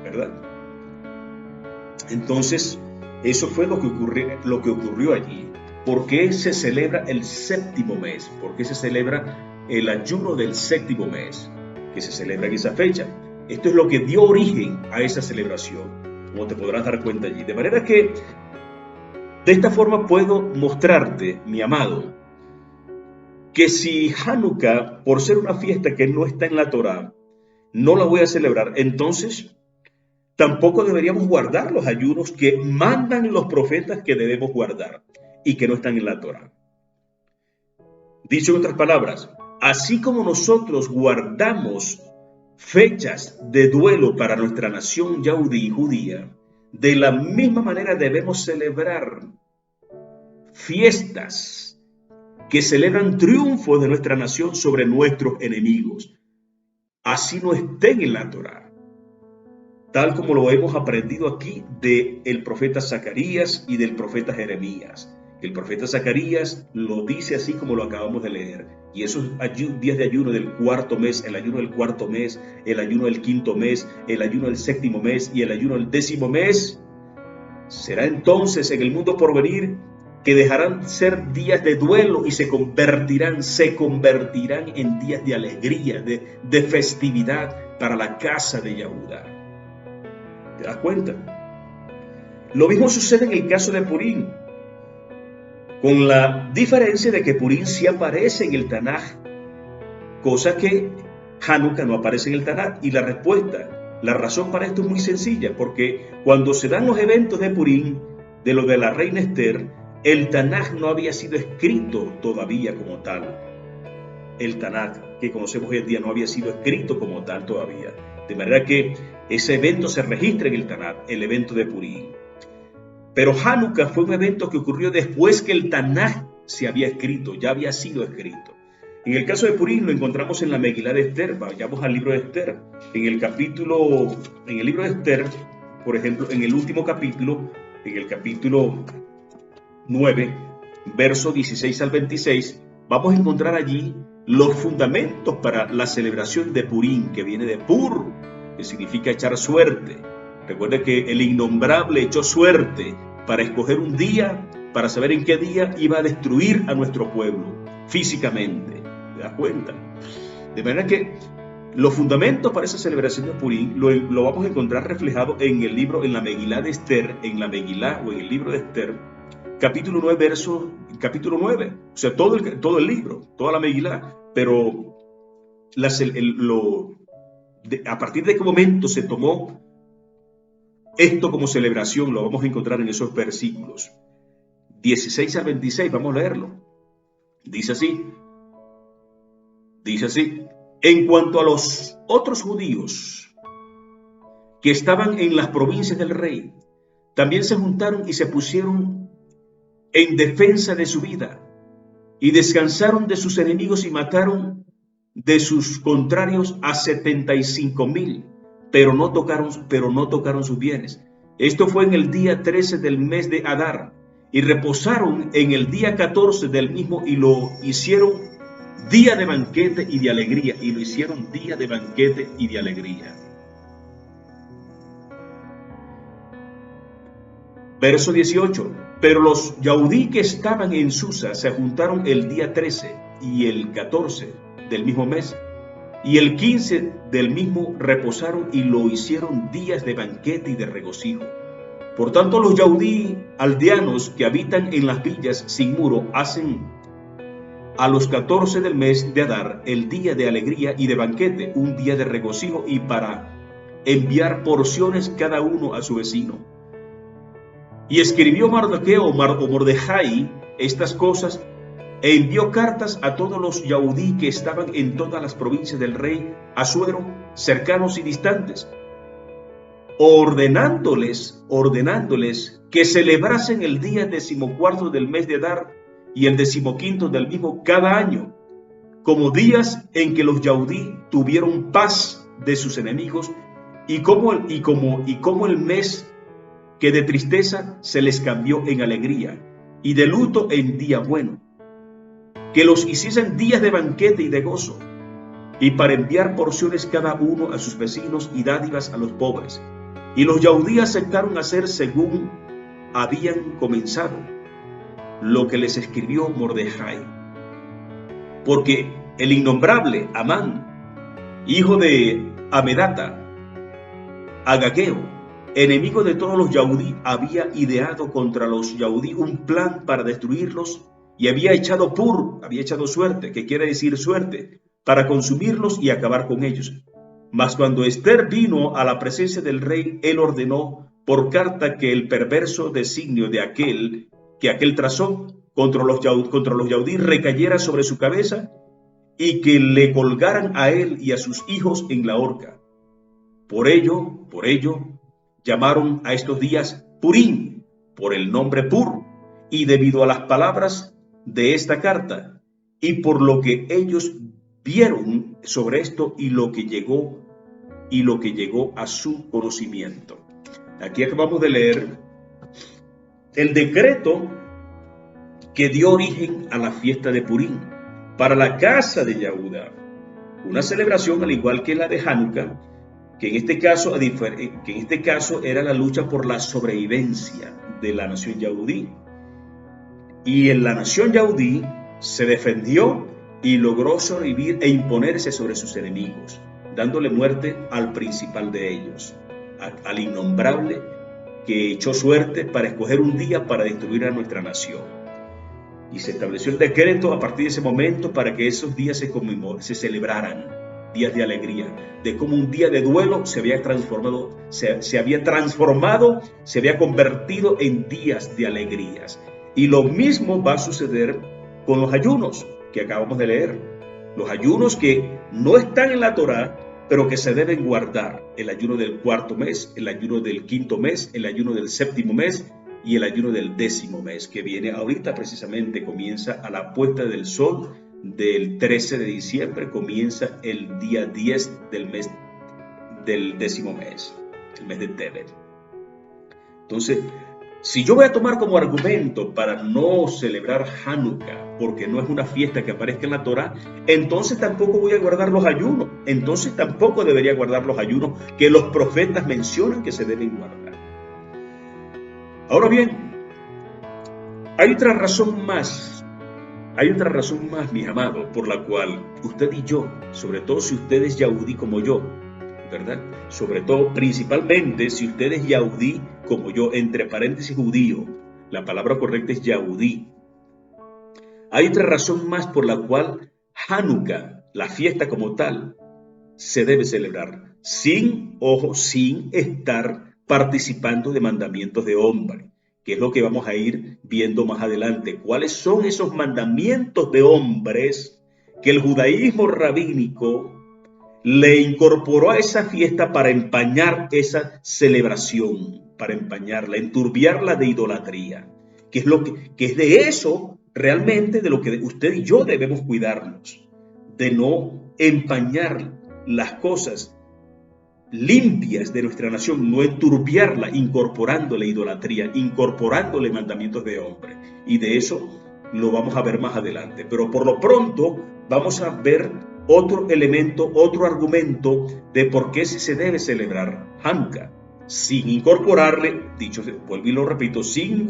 Speaker 1: ¿verdad? Entonces, eso fue lo que ocurrió allí. ¿Por qué se celebra el séptimo mes? ¿Por qué se celebra el ayuno del séptimo mes que se celebra en esa fecha? Esto es lo que dio origen a esa celebración, como te podrás dar cuenta allí. De manera que de esta forma puedo mostrarte, mi amado, que si Hanukkah, por ser una fiesta que no está en la Torá, no la voy a celebrar, entonces tampoco deberíamos guardar los ayunos que mandan los profetas que debemos guardar y que no están en la Torá. Dicho en otras palabras, así como nosotros guardamos fechas de duelo para nuestra nación yaudí judía, de la misma manera debemos celebrar fiestas que celebran triunfos de nuestra nación sobre nuestros enemigos, así no estén en la Torá, tal como lo hemos aprendido aquí del profeta Zacarías y del profeta Jeremías. El profeta Zacarías lo dice así como lo acabamos de leer. Y esos días de ayuno del cuarto mes, el ayuno del cuarto mes, el ayuno del quinto mes, el ayuno del séptimo mes y el ayuno del 10º mes, será entonces en el mundo por venir que dejarán ser días de duelo y se convertirán en días de alegría, de festividad para la casa de Yahudá. ¿Te das cuenta? Lo mismo sucede en el caso de Purim, con la diferencia de que Purim sí aparece en el Tanaj, cosa que Hanukkah no aparece en el Tanaj. Y la respuesta, la razón para esto es muy sencilla, porque cuando se dan los eventos de Purim, de lo de la reina Esther, el Tanaj no había sido escrito todavía como tal. El Tanaj que conocemos hoy en día no había sido escrito como tal todavía. De manera que ese evento se registra en el Tanaj, el evento de Purim. Pero Hanukkah fue un evento que ocurrió después que el Tanaj se había escrito, ya había sido escrito. En el caso de Purim lo encontramos en la Megilá de Esther. Vayamos al libro de Esther. En el libro de Esther, por ejemplo, en el último capítulo, en el capítulo 9, verso 16 al 26, vamos a encontrar allí los fundamentos para la celebración de Purim, que viene de Pur, que significa echar suerte. Recuerde que el innombrable echó suerte para escoger un día, para saber en qué día iba a destruir a nuestro pueblo físicamente. ¿Te das cuenta? De manera que los fundamentos para esa celebración de Purim lo vamos a encontrar reflejado en el libro, en la Megilá de Esther, en la Megilá o en el libro de Esther, capítulo 9, capítulo 9, o sea, todo el libro, toda la Megilá. Pero a partir de qué momento se tomó esto como celebración, lo vamos a encontrar en esos versículos 16 al 26, vamos a leerlo. Dice así, en cuanto a los otros judíos que estaban en las provincias del rey, también se juntaron y se pusieron en defensa de su vida, y descansaron de sus enemigos y mataron de sus contrarios a 75,000, pero no tocaron sus bienes. Esto fue en el día 13 del mes de Adar, y reposaron en el día 14 del mismo, y lo hicieron día de banquete y de alegría, Verso 18, pero los yaudí que estaban en Susa se juntaron el día 13 y el 14 del mismo mes, y el 15 del mismo reposaron y lo hicieron días de banquete y de regocijo. Por tanto, los yaudí aldeanos que habitan en las villas sin muro hacen a los 14 del mes de Adar el día de alegría y de banquete, un día de regocijo, y para enviar porciones cada uno a su vecino. Y escribió Mardoqueo o Mordejai estas cosas, e envió cartas a todos los yaudí que estaban en todas las provincias del rey Asuero, cercanos y distantes, ordenándoles que celebrasen el día 14 del mes de Adar y el 15 del mismo cada año, como días en que los yaudí tuvieron paz de sus enemigos, y como el mes que de tristeza se les cambió en alegría, y de luto en día bueno, que los hiciesen días de banquete y de gozo, y para enviar porciones cada uno a sus vecinos y dádivas a los pobres. Y los yaudí aceptaron hacer según habían comenzado lo que les escribió Mordejai, porque el innombrable Amán, hijo de Amedata, Agageo, enemigo de todos los yaudí, había ideado contra los yaudí un plan para destruirlos, y había echado suerte, que quiere decir suerte, para consumirlos y acabar con ellos. Mas cuando Esther vino a la presencia del rey, él ordenó por carta que el perverso designio de aquel trazó contra los yaudí recayera sobre su cabeza, y que le colgaran a él y a sus hijos en la horca. Por ello llamaron a estos días Purim, por el nombre Pur, y debido a las palabras de esta carta, y por lo que ellos vieron sobre esto y lo que llegó a su conocimiento. Aquí acabamos de leer el decreto que dio origen a la fiesta de Purim para la casa de Yahudá, una celebración al igual que la de Hanukkah, que en este caso era la lucha por la sobrevivencia de la nación yaudí. Y en la nación yaudí se defendió y logró sobrevivir e imponerse sobre sus enemigos, dándole muerte al principal de ellos, al innombrable que echó suerte para escoger un día para destruir a nuestra nación. Y se estableció el decreto a partir de ese momento para que esos días se celebraran, días de alegría, de cómo un día de duelo se había convertido en días de alegrías. Y lo mismo va a suceder con los ayunos que acabamos de leer. Los ayunos que no están en la Torá, pero que se deben guardar. El ayuno del cuarto mes, el ayuno del quinto mes, el ayuno del séptimo mes y el ayuno del 10º mes, que viene ahorita precisamente, comienza a la puesta del sol del 13 de diciembre, comienza el día 10 del mes del 10º mes, el mes de Tevet. Entonces, si yo voy a tomar como argumento para no celebrar Hanukkah, porque no es una fiesta que aparezca en la Torá, entonces tampoco voy a guardar los ayunos. Entonces tampoco debería guardar los ayunos que los profetas mencionan que se deben guardar. Ahora bien, hay otra razón más, mis amados, por la cual usted y yo, sobre todo si usted es yaudí como yo, ¿verdad? Sobre todo, principalmente, si usted es yaudí como yo, entre paréntesis judío, la palabra correcta es yaudí. Hay otra razón más por la cual Hanukkah, la fiesta como tal, se debe celebrar sin estar participando de mandamientos de hombre, que es lo que vamos a ir viendo más adelante. ¿Cuáles son esos mandamientos de hombres que el judaísmo rabínico le incorporó a esa fiesta para empañar esa celebración, para empañarla, enturbiarla de idolatría? Que es de eso realmente de lo que usted y yo debemos cuidarnos, de no empañar las cosas limpias de nuestra nación, no enturbiarla, incorporándole idolatría, incorporándole mandamientos de hombre. Y de eso lo vamos a ver más adelante. Pero por lo pronto vamos a ver otro elemento, otro argumento de por qué se debe celebrar Hanukkah, sin incorporarle, vuelvo y lo repito, sin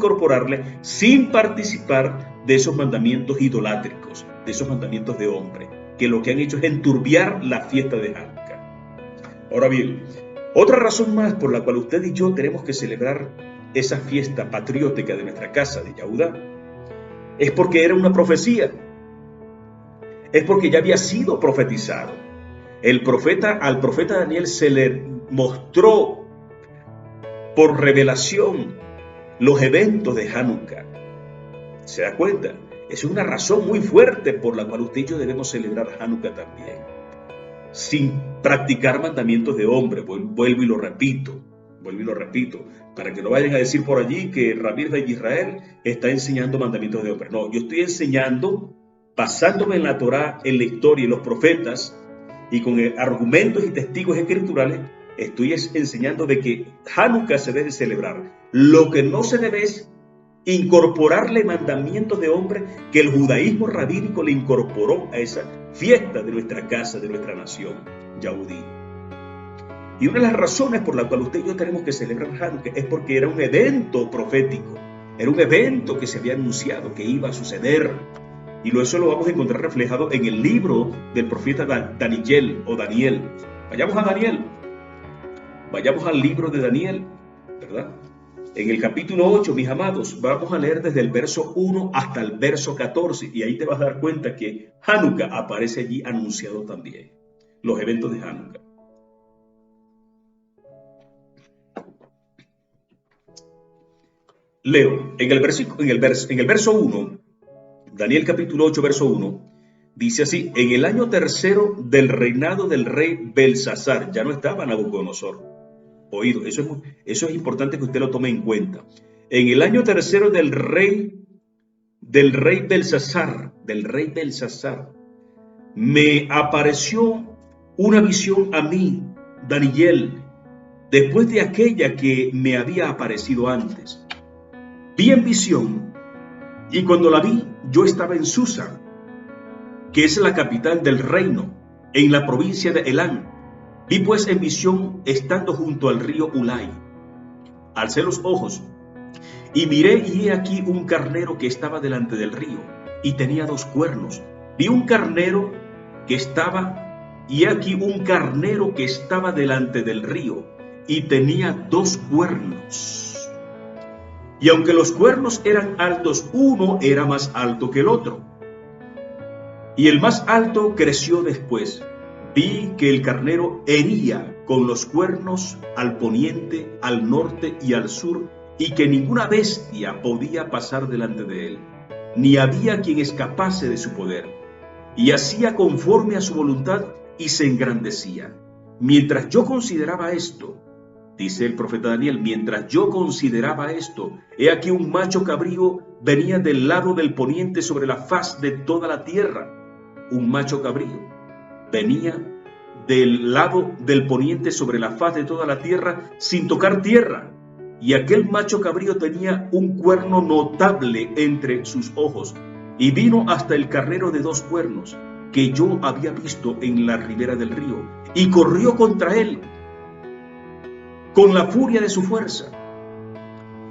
Speaker 1: participar de esos mandamientos idolátricos, de esos mandamientos de hombre, que lo que han hecho es enturbiar la fiesta de Hanukkah. Ahora bien, otra razón más por la cual usted y yo tenemos que celebrar esa fiesta patriótica de nuestra casa de Yehudá es porque era una profecía, es porque ya había sido profetizado. Al profeta Daniel se le mostró por revelación los eventos de Hanukkah. ¿Se da cuenta? Es una razón muy fuerte por la cual usted y yo debemos celebrar Hanukkah también, sin practicar mandamientos de hombre. Vuelvo y lo repito, para que no vayan a decir por allí que Rabbi de Israel está enseñando mandamientos de hombre. No, yo estoy enseñando, basándome en la Torá, en la historia y los profetas, y con argumentos y testigos escriturales, estoy enseñando de que Hanukkah se debe celebrar. Lo que no se debe es incorporarle mandamientos de hombre que el judaísmo rabínico le incorporó a esa fiesta de nuestra casa, de nuestra nación yaudí. Y una de las razones por la cual usted y yo tenemos que celebrar Hanukkah es porque era un evento profético, era un evento que se había anunciado que iba a suceder. Y eso lo vamos a encontrar reflejado en el libro del profeta Daniel. Vayamos a Daniel. Vayamos al libro de Daniel, ¿verdad? En el capítulo 8, mis amados, vamos a leer desde el verso 1 hasta el verso 14. Y ahí te vas a dar cuenta que Hanukkah aparece allí anunciado también. Los eventos de Hanukkah. Leo, en el verso 1, Daniel capítulo 8, verso 1, dice así: en el año tercero del reinado del rey Belsasar, ya no estaba Nabucodonosor. Oído, eso es importante que usted lo tome en cuenta. En el año tercero del rey Belsasar, me apareció una visión a mí, Daniel, después de aquella que me había aparecido antes. Vi en visión, y cuando la vi, yo estaba en Susa, que es la capital del reino, en la provincia de Elán. Vi pues en visión estando junto al río Ulai. Alcé los ojos, Y miré, y he aquí un carnero que estaba delante del río, y tenía 2 cuernos. Vi un carnero que estaba, y he aquí un carnero que estaba delante del río, y tenía 2 cuernos. Y aunque los cuernos eran altos, uno era más alto que el otro. Y el más alto creció después. Vi que el carnero hería con los cuernos al poniente, al norte y al sur, y que ninguna bestia podía pasar delante de él, ni había quien escapase de su poder. Y hacía conforme a su voluntad y se engrandecía. Mientras yo consideraba esto, dice el profeta Daniel, mientras yo consideraba esto, he aquí un macho cabrío venía del lado del poniente sobre la faz de toda la tierra. Un macho cabrío venía del lado del poniente sobre la faz de toda la tierra sin tocar tierra. Y aquel macho cabrío tenía un cuerno notable entre sus ojos, y vino hasta el carnero de 2 cuernos, que yo había visto en la ribera del río, y corrió contra él con la furia de su fuerza.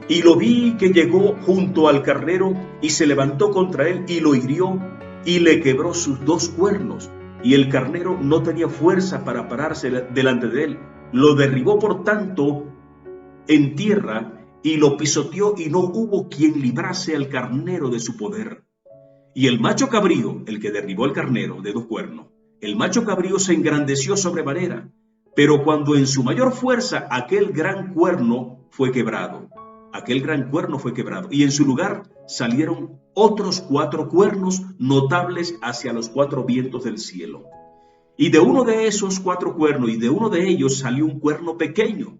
Speaker 1: Y lo vi que llegó junto al carnero, y se levantó contra él, y lo hirió, y le quebró sus 2 cuernos, y el carnero no tenía fuerza para pararse delante de él. Lo derribó por tanto en tierra, y lo pisoteó, y no hubo quien librase al carnero de su poder. Y el macho cabrío, el que derribó el carnero de 2 cuernos, el macho cabrío se engrandeció sobremanera, pero cuando en su mayor fuerza aquel gran cuerno fue quebrado, y en su lugar salieron otros 4 cuernos notables hacia los 4 vientos del cielo. Y de uno de esos 4 cuernos, y de uno de ellos salió un cuerno pequeño,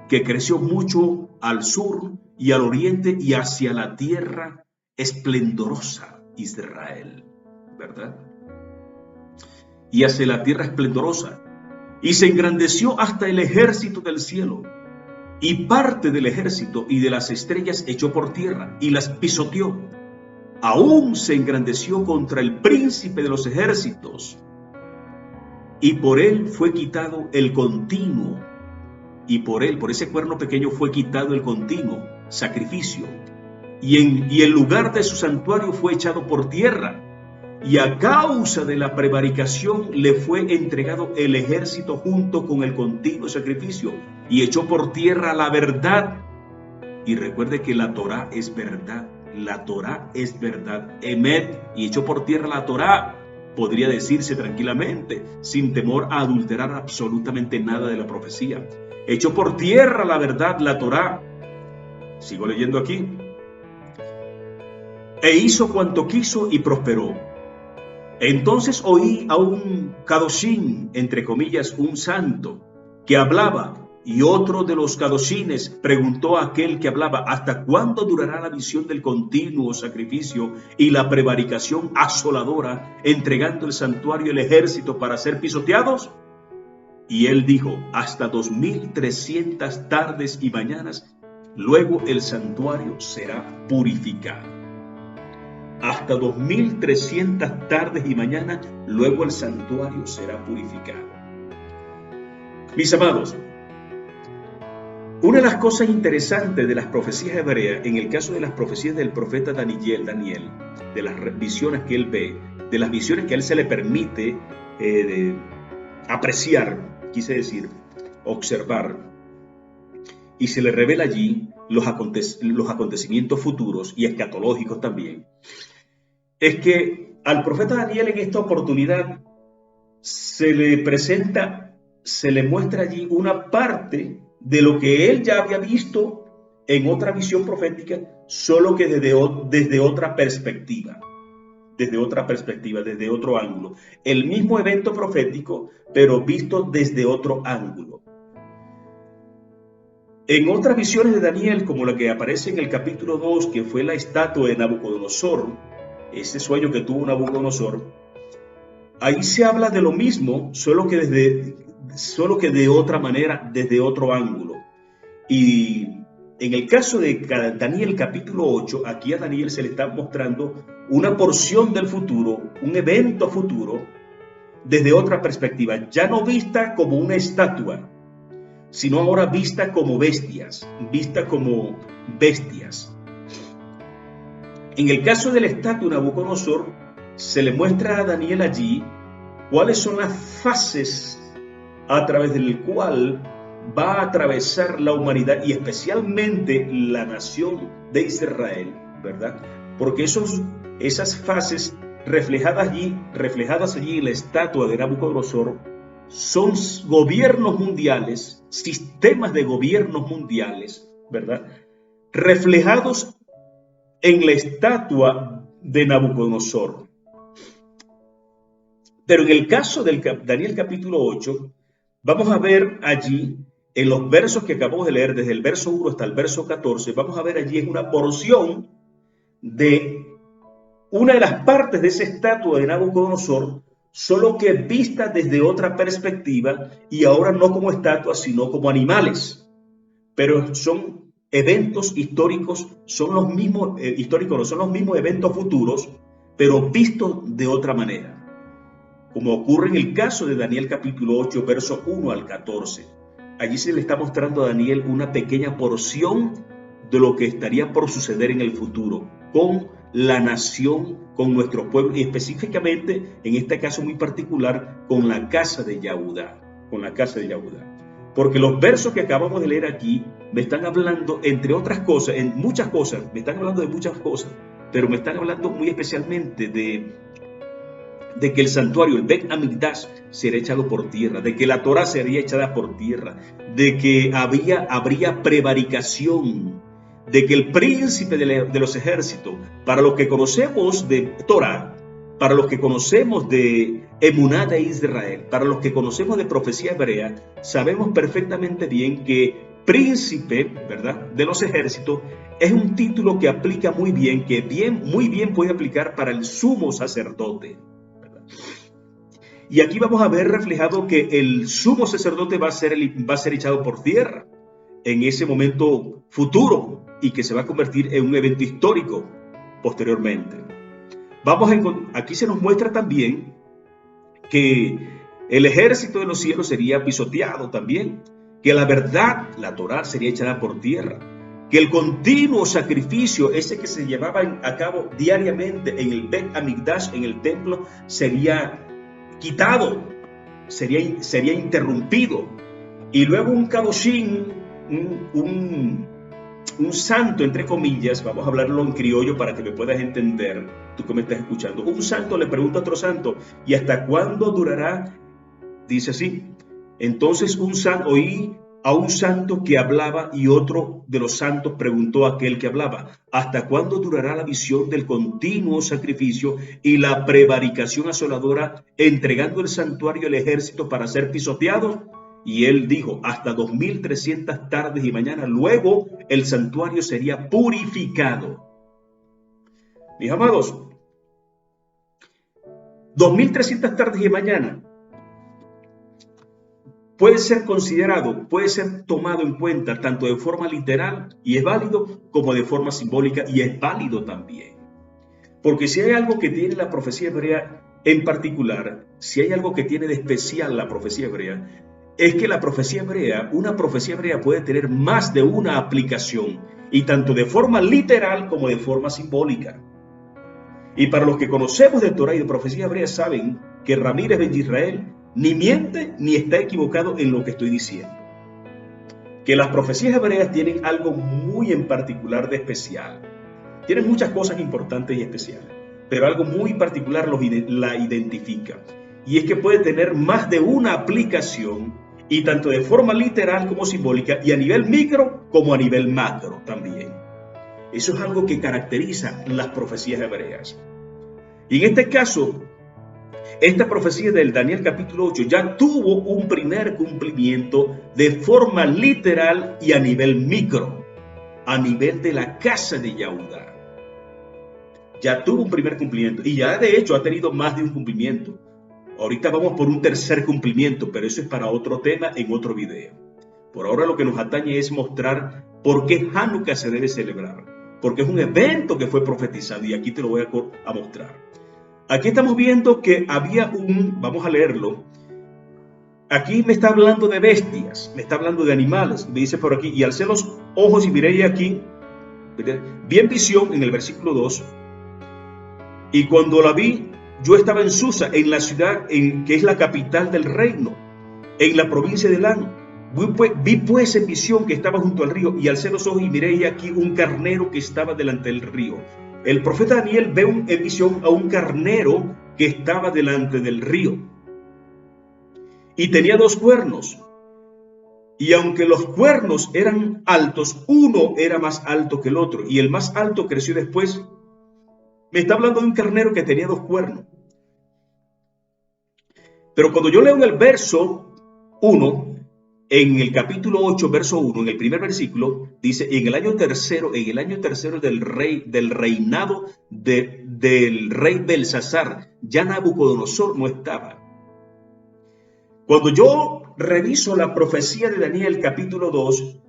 Speaker 1: que creció mucho al sur y al oriente y hacia la tierra esplendorosa Israel, ¿verdad? Y hacia la tierra esplendorosa, y se engrandeció hasta el ejército del cielo, y parte del ejército y de las estrellas echó por tierra y las pisoteó. Aún se engrandeció contra el príncipe de los ejércitos, y por él fue quitado el continuo, y por ese cuerno pequeño fue quitado el continuo sacrificio, y el lugar de su santuario fue echado por tierra, y a causa de la prevaricación le fue entregado el ejército junto con el continuo sacrificio, y echó por tierra la verdad. Y recuerde que la Torá es verdad, Emet, y echó por tierra la Torá. Podría decirse tranquilamente, sin temor a adulterar absolutamente nada de la profecía. Echó por tierra la verdad, la Torá. Sigo leyendo aquí. E hizo cuanto quiso y prosperó. Entonces oí a un Kadoshín, entre comillas, un santo, que hablaba, y otro de los Kadoshines preguntó a aquel que hablaba: ¿hasta cuándo durará la visión del continuo sacrificio y la prevaricación asoladora, entregando el santuario y el ejército para ser pisoteados? Y él dijo: hasta 2300 tardes y mañanas, luego el santuario será purificado. Hasta 2300 tardes y mañanas, luego el santuario será purificado. Mis amados, una de las cosas interesantes de las profecías hebreas, en el caso de las profecías del profeta Daniel, de las visiones que él ve, de las visiones que a él se le permite apreciar, quise decir, observar, y se le revela allí los acontecimientos futuros y escatológicos también, es que al profeta Daniel en esta oportunidad se le presenta, se le muestra allí una parte de lo que él ya había visto en otra visión profética, solo que desde otra perspectiva, desde otro ángulo. El mismo evento profético, pero visto desde otro ángulo. En otras visiones de Daniel, como la que aparece en el capítulo 2, que fue la estatua de Nabucodonosor, ese sueño que tuvo Nabucodonosor, ahí se habla de lo mismo, solo que de otra manera, desde otro ángulo. Y en el caso de Daniel capítulo 8, aquí a Daniel se le está mostrando una porción del futuro, un evento futuro, desde otra perspectiva, ya no vista como una estatua, sino ahora vista como bestias, En el caso de la estatua de Nabucodonosor, se le muestra a Daniel allí cuáles son las fases a través del cual va a atravesar la humanidad y especialmente la nación de Israel, ¿verdad? Porque esas fases reflejadas allí en la estatua de Nabucodonosor son gobiernos mundiales, sistemas de gobiernos mundiales, ¿verdad? Reflejados en la estatua de Nabucodonosor. Pero en el caso del Daniel capítulo 8, vamos a ver allí, en los versos que acabamos de leer, desde el verso 1 hasta el verso 14, vamos a ver allí en una porción de una de las partes de esa estatua de Nabucodonosor, solo que vista desde otra perspectiva y ahora no como estatuas, sino como animales. Pero son eventos históricos, son los mismos, no son los mismos eventos futuros, pero vistos de otra manera. Como ocurre en el caso de Daniel capítulo 8, verso 1 al 14. Allí se le está mostrando a Daniel una pequeña porción de lo que estaría por suceder en el futuro con la nación, con nuestro pueblo y específicamente, en este caso muy particular, con la casa de Yahudá, Porque los versos que acabamos de leer aquí me están hablando, entre otras cosas, en muchas cosas, me están hablando de muchas cosas, pero me están hablando muy especialmente de que el santuario, el Bet Hamikdash, sería echado por tierra, de que la Torah sería echada por tierra, de que habría prevaricación, de que el príncipe de los ejércitos, para los que conocemos de Torah, para los que conocemos de Emuná de Israel, para los que conocemos de profecía hebrea, sabemos perfectamente bien que príncipe, ¿verdad?, de los ejércitos es un título que aplica muy bien, muy bien puede aplicar para el sumo sacerdote. Y aquí vamos a ver reflejado que el sumo sacerdote va a ser echado por tierra en ese momento futuro y que se va a convertir en un evento histórico posteriormente. Aquí se nos muestra también que el ejército de los cielos sería pisoteado también, que la verdad, la Torá, sería echada por tierra, que el continuo sacrificio, ese que se llevaba a cabo diariamente en el Bet Hamikdash, en el templo, sería quitado, sería interrumpido, y luego un kadoshim, un santo, entre comillas, vamos a hablarlo en criollo para que me puedas entender, tú que me estás escuchando. Un santo le pregunta a otro santo, ¿y hasta cuándo durará? Dice así, entonces oí a un santo que hablaba y otro de los santos preguntó a aquel que hablaba, ¿hasta cuándo durará la visión del continuo sacrificio y la prevaricación asoladora, entregando el santuario al ejército para ser pisoteados? Y él dijo, hasta 2300 tardes y mañanas, luego el santuario sería purificado. Mis amados, 2300 tardes y mañana puede ser considerado, puede ser tomado en cuenta tanto de forma literal y es válido, como de forma simbólica y es válido también. Porque si hay algo que tiene la profecía hebrea en particular, si hay algo que tiene de especial la profecía hebrea, es que una profecía hebrea puede tener más de una aplicación, y tanto de forma literal como de forma simbólica. Y para los que conocemos de Torah y de profecía hebrea saben que Ramírez Ben Israel ni miente ni está equivocado en lo que estoy diciendo. Que las profecías hebreas tienen algo muy en particular de especial. Tienen muchas cosas importantes y especiales, pero algo muy particular la identifica. Y es que puede tener más de una aplicación, y tanto de forma literal como simbólica, y a nivel micro como a nivel macro también. Eso es algo que caracteriza las profecías hebreas. Y en este caso, esta profecía del Daniel capítulo 8 ya tuvo un primer cumplimiento de forma literal y a nivel micro, a nivel de la casa de Yahudá. Ya tuvo un primer cumplimiento y ya de hecho ha tenido más de un cumplimiento. Ahorita vamos por un tercer cumplimiento, pero eso es para otro tema en otro video. Por ahora lo que nos atañe es mostrar por qué Hanukkah se debe celebrar, porque es un evento que fue profetizado y aquí te lo voy a mostrar. Aquí estamos viendo que había vamos a leerlo, aquí me está hablando de bestias, me está hablando de animales, me dice por aquí, y alcé los ojos y miré aquí, vi en visión en el versículo 2, Y cuando la vi, yo estaba en Susa, en la ciudad que es la capital del reino, en la provincia de Elán. Vi pues en visión que estaba junto al río, y alcé los ojos y miré, y aquí un carnero que estaba delante del río. El profeta Daniel ve en visión a un carnero que estaba delante del río, y tenía 2 cuernos. Y aunque los cuernos eran altos, uno era más alto que el otro, y el más alto creció después. Me está hablando de un carnero que tenía 2 cuernos. Pero cuando yo leo en el verso 1, en el capítulo 8, verso 1, en el primer versículo, dice, en el año tercero del reinado del rey Belsasar, ya Nabucodonosor no estaba. Cuando yo reviso la profecía de Daniel, capítulo 2,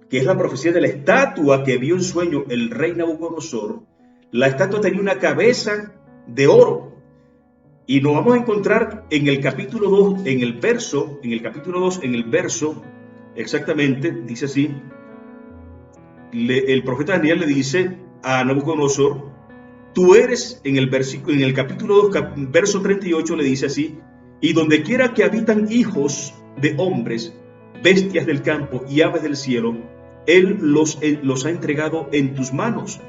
Speaker 1: que es la profecía de la estatua que vio en sueño el rey Nabucodonosor, la estatua tenía una cabeza de oro. Y nos vamos a encontrar en el capítulo 2, en el capítulo 2, en el verso, exactamente, dice así, el profeta Daniel le dice a Nabucodonosor, tú eres, en el capítulo 2, verso 38, le dice así, y donde quiera que habitan hijos de hombres, bestias del campo y aves del cielo, él los ha entregado en tus manos,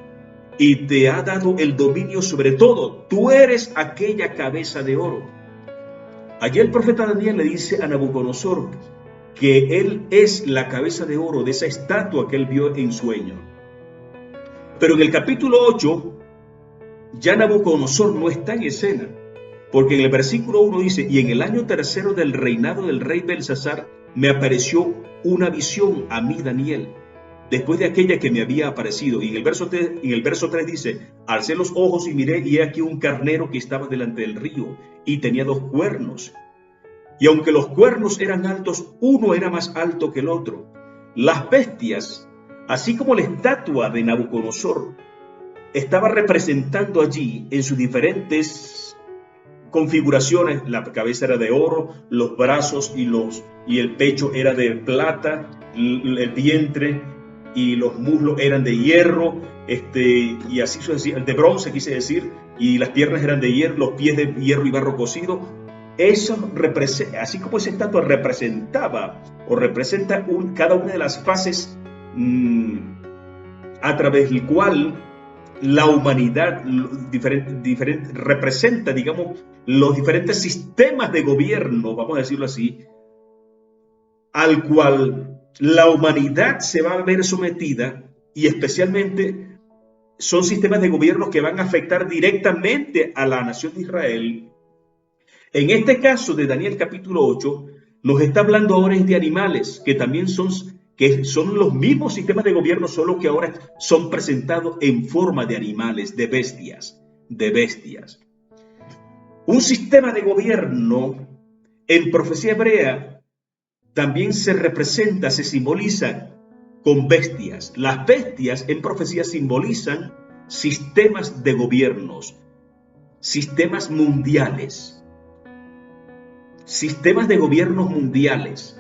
Speaker 1: y te ha dado el dominio sobre todo. Tú eres aquella cabeza de oro. Allí el profeta Daniel le dice a Nabucodonosor que él es la cabeza de oro de esa estatua que él vio en sueño. Pero en el capítulo 8, ya Nabucodonosor no está en escena, porque en el versículo 1 dice, y en el año tercero del reinado del rey Belsasar, me apareció una visión a mí, Daniel, después de aquella que me había aparecido. Y en el verso 3 dice, alcé los ojos y miré, y he aquí un carnero que estaba delante del río, y tenía 2 cuernos. Y aunque los cuernos eran altos, uno era más alto que el otro. Las bestias, así como la estatua de Nabucodonosor, estaba representando allí en sus diferentes configuraciones. La cabeza era de oro, los brazos y el pecho era de plata, el vientre y los muslos eran de hierro, y así de bronce quise decir, y las piernas eran de hierro, los pies de hierro y barro cocido. Eso así como esa estatua representaba o representa cada una de las fases a través del cual la humanidad representa, digamos, los diferentes sistemas de gobierno, vamos a decirlo así, al cual la humanidad se va a ver sometida, y especialmente son sistemas de gobierno que van a afectar directamente a la nación de Israel. En este caso de Daniel capítulo 8, nos está hablando ahora de animales, que también son los mismos sistemas de gobierno, solo que ahora son presentados en forma de animales, de bestias. Un sistema de gobierno en profecía hebrea también se representa, se simboliza con bestias. Las bestias en profecía simbolizan sistemas de gobiernos, sistemas mundiales, sistemas de gobiernos mundiales,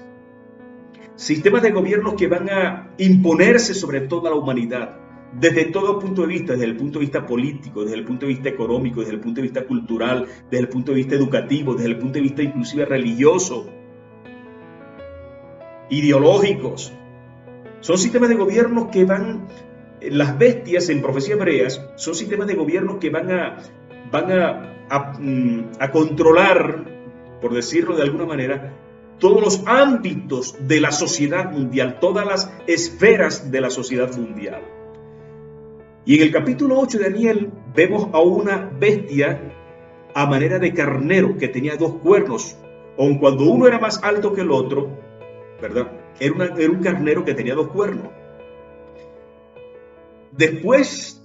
Speaker 1: sistemas de gobiernos que van a imponerse sobre toda la humanidad, desde todo punto de vista, desde el punto de vista político, desde el punto de vista económico, desde el punto de vista cultural, desde el punto de vista educativo, desde el punto de vista inclusive religioso, ideológicos. Son sistemas de gobierno que las bestias en profecía hebreas son sistemas de gobierno que van a controlar, por decirlo de alguna manera, todos los ámbitos de la sociedad mundial, todas las esferas de la sociedad mundial. Y en el capítulo 8 de Daniel vemos a una bestia a manera de carnero que tenía 2 cuernos, aun cuando uno era más alto que el otro, ¿verdad? Era un carnero que tenía 2 cuernos. Después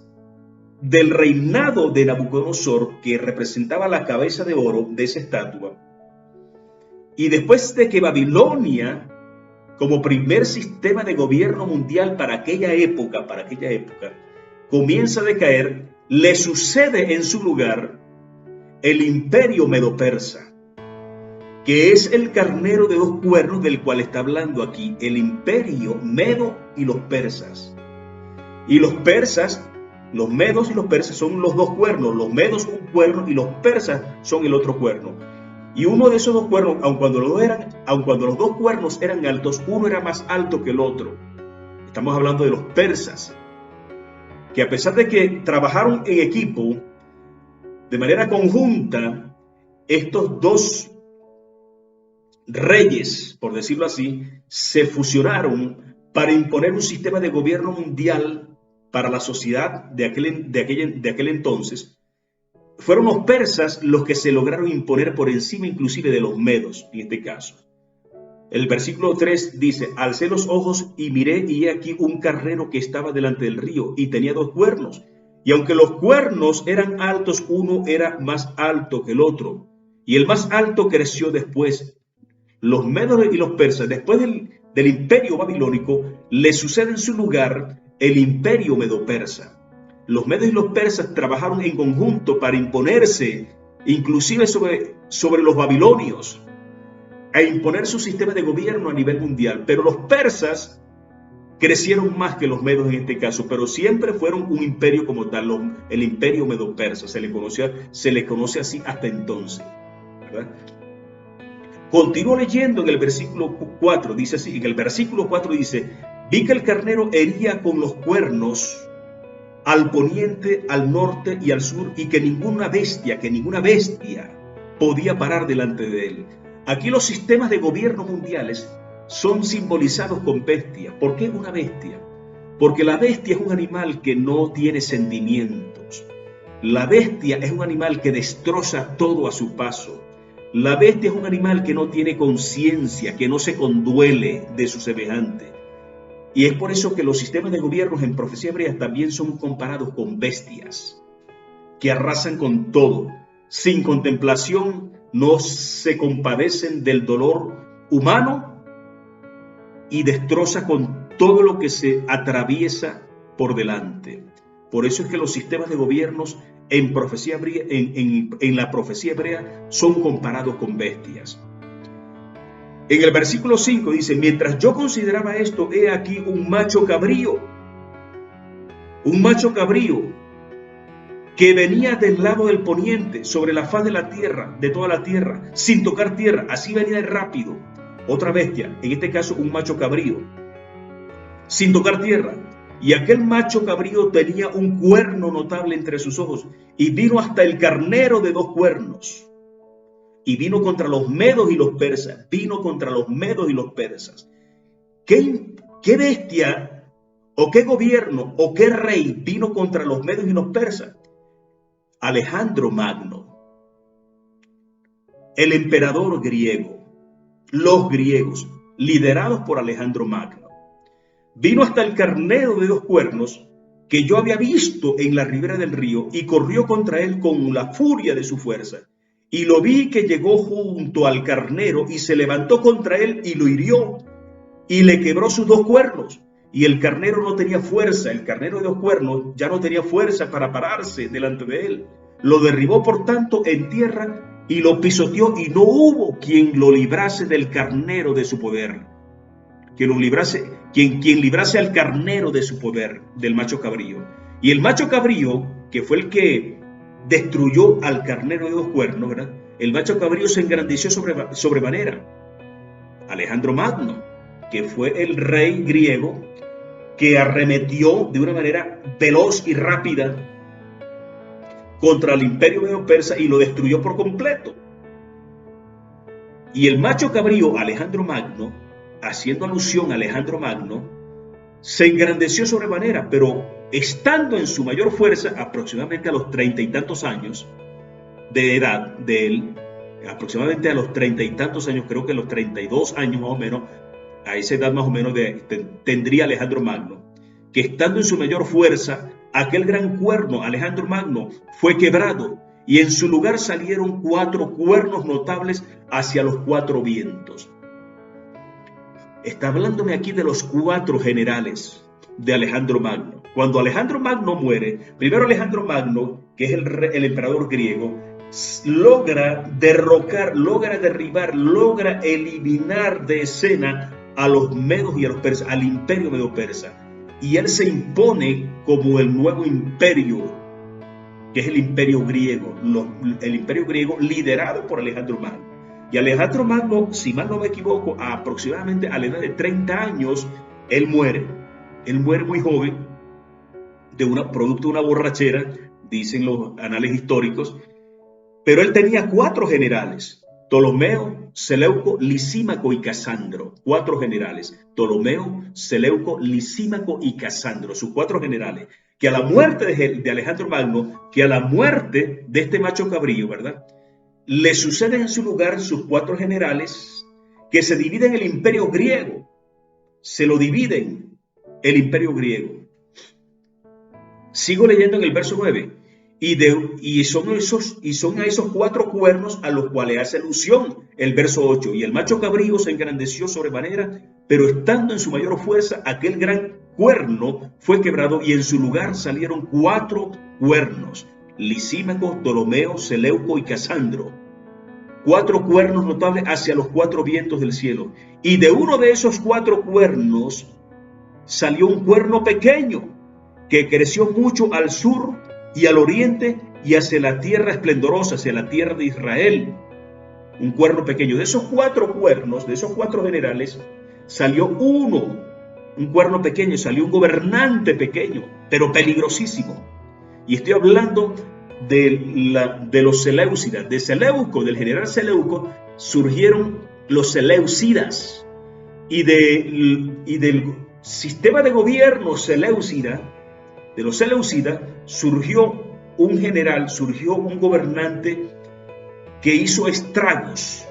Speaker 1: del reinado de Nabucodonosor, que representaba la cabeza de oro de esa estatua, y después de que Babilonia, como primer sistema de gobierno mundial para aquella época, comienza a decaer, le sucede en su lugar el imperio medo-persa, que es el carnero de 2 cuernos del cual está hablando aquí, el imperio medo y los persas. Y los persas Los medos y los persas son los dos cuernos, los medos un cuerno y los persas son el otro cuerno. Y uno de esos dos cuernos, aun cuando los dos cuernos eran altos, uno era más alto que el otro. Estamos hablando de los persas, que a pesar de que trabajaron en equipo, de manera conjunta, estos dos reyes, por decirlo así, se fusionaron para imponer un sistema de gobierno mundial para la sociedad de aquel entonces. Fueron los persas los que se lograron imponer por encima inclusive de los medos, en este caso. El versículo 3 dice: alcé los ojos y miré, y he aquí un carnero que estaba delante del río, y tenía dos cuernos. Y aunque los cuernos eran altos, uno era más alto que el otro. Y el más alto creció después. Los medos y los persas, después del imperio babilónico, le sucede en su lugar el imperio medo-persa. Los medos y los persas trabajaron en conjunto para imponerse, inclusive sobre los babilonios, a imponer su sistema de gobierno a nivel mundial. Pero los persas crecieron más que los medos en este caso, pero siempre fueron un imperio como tal, el imperio medo-persa. Se le conoce así hasta entonces, ¿verdad? Continúo leyendo en el versículo 4, dice así, en el versículo 4 dice: vi que el carnero hería con los cuernos al poniente, al norte y al sur, y que ninguna bestia podía parar delante de él. Aquí los sistemas de gobierno mundiales son simbolizados con bestia. ¿Por qué una bestia? Porque la bestia es un animal que no tiene sentimientos. La bestia es un animal que destroza todo a su paso. La bestia es un animal que no tiene conciencia, que no se conduele de su semejante. Y es por eso que los sistemas de gobierno en profecía hebrea también son comparados con bestias que arrasan con todo, sin contemplación, no se compadecen del dolor humano y destroza con todo lo que se atraviesa por delante. Por eso es que los sistemas de gobiernos en la profecía hebrea son comparados con bestias. En el versículo 5 dice: mientras yo consideraba esto, he aquí un macho cabrío que venía del lado del poniente, sobre la faz de la tierra, de toda la tierra, sin tocar tierra. Así venía de rápido. Otra bestia, en este caso un macho cabrío, sin tocar tierra. Y aquel macho cabrío tenía un cuerno notable entre sus ojos, y vino hasta el carnero de dos cuernos. Y vino contra los medos y los persas. ¿Qué bestia o qué gobierno o qué rey vino contra los medos y los persas? Alejandro Magno, el emperador griego, los griegos, liderados por Alejandro Magno. Vino hasta el carnero de dos cuernos que yo había visto en la ribera del río, y corrió contra él con la furia de su fuerza. Y lo vi que llegó junto al carnero y se levantó contra él y lo hirió y le quebró sus dos cuernos. Y el carnero no tenía fuerza, el carnero de dos cuernos ya no tenía fuerza para pararse delante de él. Lo derribó por tanto en tierra y lo pisoteó, y no hubo quien lo librase del carnero de su poder. Quien librase al carnero de su poder, del macho cabrío. Y el macho cabrío, que fue el que destruyó al carnero de dos cuernos, ¿verdad? El macho cabrío se engrandeció sobremanera. Alejandro Magno, que fue el rey griego que arremetió de una manera veloz y rápida contra el imperio medo-persa y lo destruyó por completo. Y el macho cabrío, Alejandro Magno, haciendo alusión a Alejandro Magno, se engrandeció sobremanera, pero estando en su mayor fuerza, aproximadamente a los 30 y tantos años de edad de él, aproximadamente a los 30 y tantos años, creo que a los 32 años más o menos, a esa edad más o menos tendría Alejandro Magno, que estando en su mayor fuerza, aquel gran cuerno, Alejandro Magno, fue quebrado, y en su lugar salieron 4 cuernos notables hacia los 4 vientos. Está hablándome aquí de los 4 generales de Alejandro Magno. Cuando Alejandro Magno muere, primero Alejandro Magno, que es el emperador griego, logra derrocar, logra derribar, logra eliminar de escena a los medos y a los persas, al imperio medo-persa. y él se impone como el nuevo imperio, que es el imperio griego, el imperio griego liderado por Alejandro Magno. Y Alejandro Magno, si mal no me equivoco, aproximadamente a la edad de 30 años, él muere. Él muere muy joven, producto de una borrachera, dicen los anales históricos, pero él tenía 4 generales: Ptolomeo, Seleuco, Lisímaco y Casandro. 4 generales: Ptolomeo, Seleuco, Lisímaco y Casandro, sus 4 generales, que a la muerte de Alejandro Magno, que a la muerte de este macho cabrío, ¿verdad?, le suceden en su lugar sus 4 generales, que se dividen el imperio griego, se lo dividen el imperio griego. Sigo leyendo en el verso 9, y son a esos 4 cuernos a los cuales hace alusión el verso 8. Y el macho cabrío se engrandeció sobremanera, pero estando en su mayor fuerza, aquel gran cuerno fue quebrado, y en su lugar salieron 4 cuernos: Lisímaco, Ptolomeo, Seleuco y Casandro. 4 cuernos notables hacia los 4 vientos del cielo. Y de uno de esos 4 cuernos salió un cuerno pequeño, que creció mucho al sur y al oriente y hacia la tierra esplendorosa, hacia la tierra de Israel. Un cuerno pequeño. De esos 4 cuernos, de esos 4 generales, salió un cuerno pequeño, salió un gobernante pequeño, pero peligrosísimo. Y estoy hablando de los Seleucidas. De Seleuco, del general Seleuco, surgieron los Seleucidas. Y del sistema de gobierno Seleucida, de los Seleucidas, surgió un general, surgió un gobernante que hizo estragos,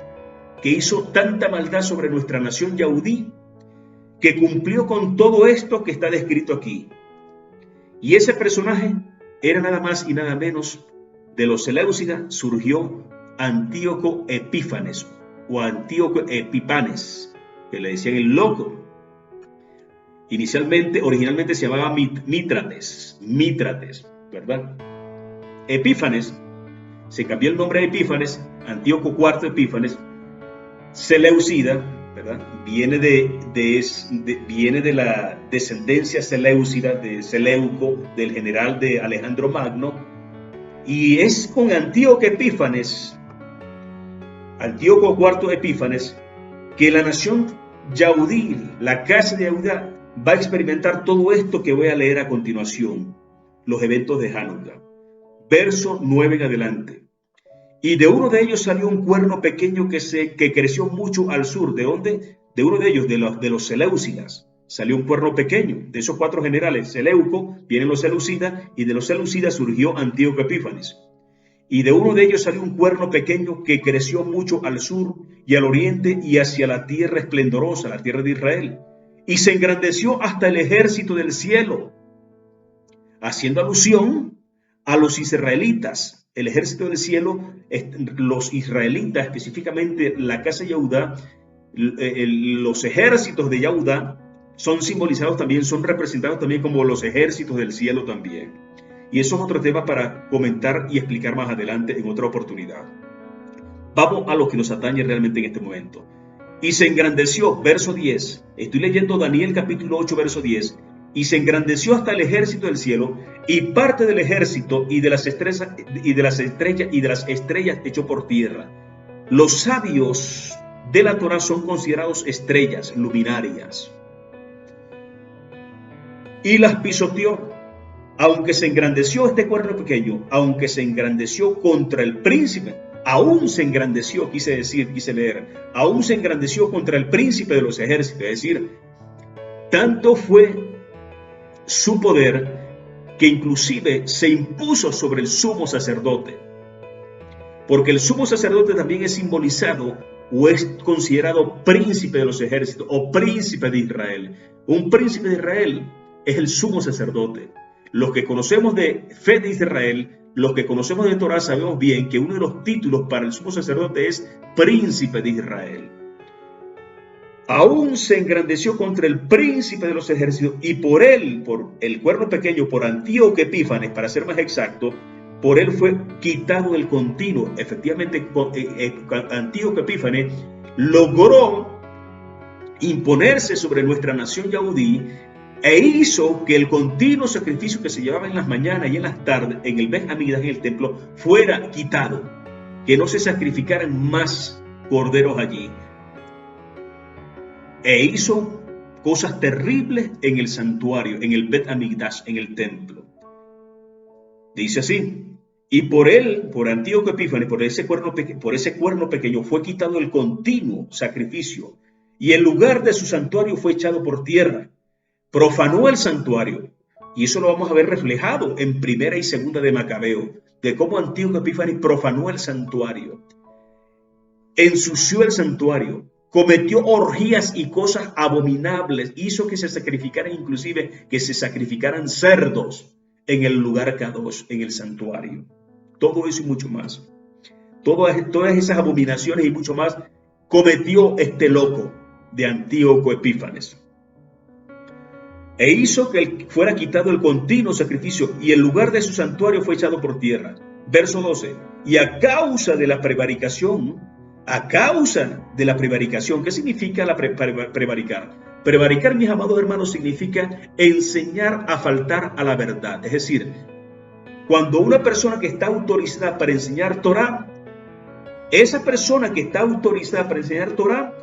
Speaker 1: que hizo tanta maldad sobre nuestra nación yaudí, que cumplió con todo esto que está descrito aquí. Y ese personaje era nada más y nada menos: de los Seleucidas surgió Antíoco Epífanes, o Antíoco Epipanes, que le decían el loco. Originalmente se llamaba Mítrates, ¿verdad? Epífanes, se cambió el nombre a Epífanes, Antíoco IV Epífanes, Seleucida, ¿verdad? Viene de la descendencia seleucida, de Seleuco, del general de Alejandro Magno, y es con Antíoco IV Epífanes, que la nación yaudí, la casa de Judá, va a experimentar todo esto que voy a leer a continuación, los eventos de Hanukkah. Verso 9 en adelante. Y de uno de ellos salió un cuerno pequeño que creció mucho al sur. ¿De dónde? De uno de ellos, de los Seleucidas. Salió un cuerno pequeño. De esos 4 generales, Seleuco, vienen los Seleucidas, y de los Seleucidas surgió Antíoco Epífanes. Y de uno de ellos salió un cuerno pequeño que creció mucho al sur y al oriente y hacia la tierra esplendorosa, la tierra de Israel. Y se engrandeció hasta el ejército del cielo, haciendo alusión a los israelitas. El ejército del cielo, los israelitas, específicamente la casa de Judá, los ejércitos de Judá son simbolizados también, son representados también como los ejércitos del cielo también. Y eso es otro tema para comentar y explicar más adelante en otra oportunidad. Vamos a lo que nos atañe realmente en este momento. Y se engrandeció, verso 10. Estoy leyendo Daniel capítulo 8, verso 10. Y se engrandeció hasta el ejército del cielo, y parte del ejército y de las estrellas echó por tierra. Los sabios de la Torá son considerados estrellas, luminarias. Y las pisoteó. Aunque se engrandeció este cuerno pequeño, aunque se engrandeció contra el príncipe, aún se engrandeció, quise leer, aún se engrandeció contra el príncipe de los ejércitos. Es decir, tanto fue su poder que inclusive se impuso sobre el sumo sacerdote. Porque el sumo sacerdote también es simbolizado o es considerado príncipe de los ejércitos o príncipe de Israel. Un príncipe de Israel es el sumo sacerdote. Los que conocemos de fe de Israel, los que conocemos de Torah, sabemos bien que uno de los títulos para el sumo sacerdote es príncipe de Israel. Aún se engrandeció contra el príncipe de los ejércitos, y por el cuerno pequeño, por Antíoco Epífanes, para ser más exacto, por él fue quitado el continuo. Efectivamente, Antíoco Epífanes logró imponerse sobre nuestra nación yaudí, E hizo que el continuo sacrificio que se llevaba en las mañanas y en las tardes en el Bet Hamikdash, en el templo, fuera quitado, que no se sacrificaran más corderos allí. E hizo cosas terribles en el santuario, en el Bet Hamikdash, en el templo. Dice así: y por él, por Antíoco Epífanes, por ese cuerno pequeño, fue quitado el continuo sacrificio, y el lugar de su santuario fue echado por tierra. Profanó el santuario, y eso lo vamos a ver reflejado en Primera y Segunda de Macabeo, de cómo Antíoco Epífanes profanó el santuario, ensució el santuario, cometió orgías y cosas abominables, hizo que se sacrificaran, inclusive que se sacrificaran cerdos en el lugar Kadosh, en el santuario. Todo eso y mucho más. Todas esas abominaciones y mucho más cometió este loco de Antíoco Epífanes. E hizo que fuera quitado el continuo sacrificio, y el lugar de su santuario fue echado por tierra. Verso 12. Y a causa de la prevaricación, ¿qué significa prevaricar? Prevaricar, mis amados hermanos, significa enseñar a faltar a la verdad. Es decir, cuando una persona que está autorizada para enseñar Torah, esa persona que está autorizada para enseñar Torah,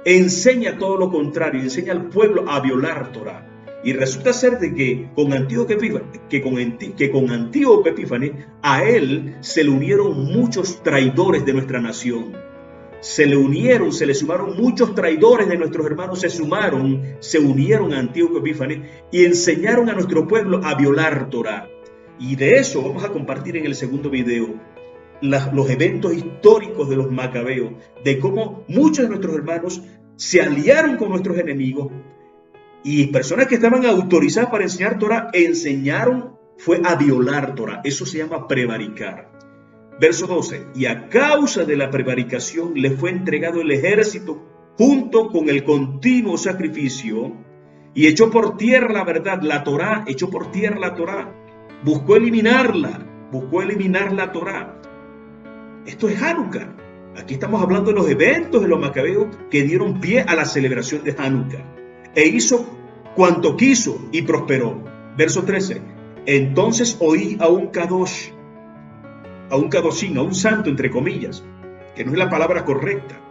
Speaker 1: enseña todo lo contrario, enseña al pueblo a violar Torah. Y resulta ser de que con Antíoco Epífanes, a él se le unieron muchos traidores de nuestra nación. Se le sumaron muchos traidores de nuestros hermanos, se unieron a Antíoco Epífanes y enseñaron a nuestro pueblo a violar Torah. Y de eso vamos a compartir en el segundo video los eventos históricos de los macabeos, de cómo muchos de nuestros hermanos se aliaron con nuestros enemigos, y personas que estaban autorizadas para enseñar Torah fue a violar Torah. Eso se llama prevaricar. Verso 12. Y a causa de la prevaricación le fue entregado el ejército junto con el continuo sacrificio, y echó por tierra la verdad, la Torah, echó por tierra la Torah. Buscó eliminar la Torah. Esto es Hanukkah. Aquí estamos hablando de los eventos de los macabeos que dieron pie a la celebración de Hanukkah. E hizo cuanto quiso y prosperó. Verso 13. Entonces oí a un kadosh, a un kadoshín, a un santo, entre comillas, que no es la palabra correcta.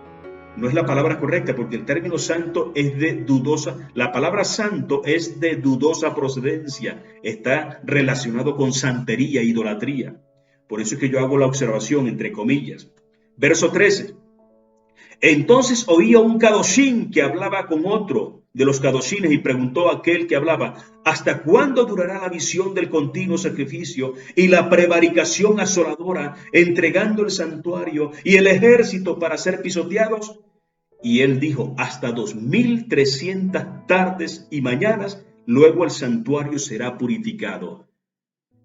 Speaker 1: No es la palabra correcta, porque el término santo es de dudosa, la palabra santo es de dudosa procedencia, está relacionado con santería, idolatría. Por eso es que yo hago la observación entre comillas. Verso 13. Entonces oí a un kadoshín que hablaba con otro de los kadoshines, y preguntó a aquel que hablaba: ¿hasta cuándo durará la visión del continuo sacrificio y la prevaricación asoladora, entregando el santuario y el ejército para ser pisoteados? Y él dijo: hasta 2300 tardes y mañanas, luego el santuario será purificado.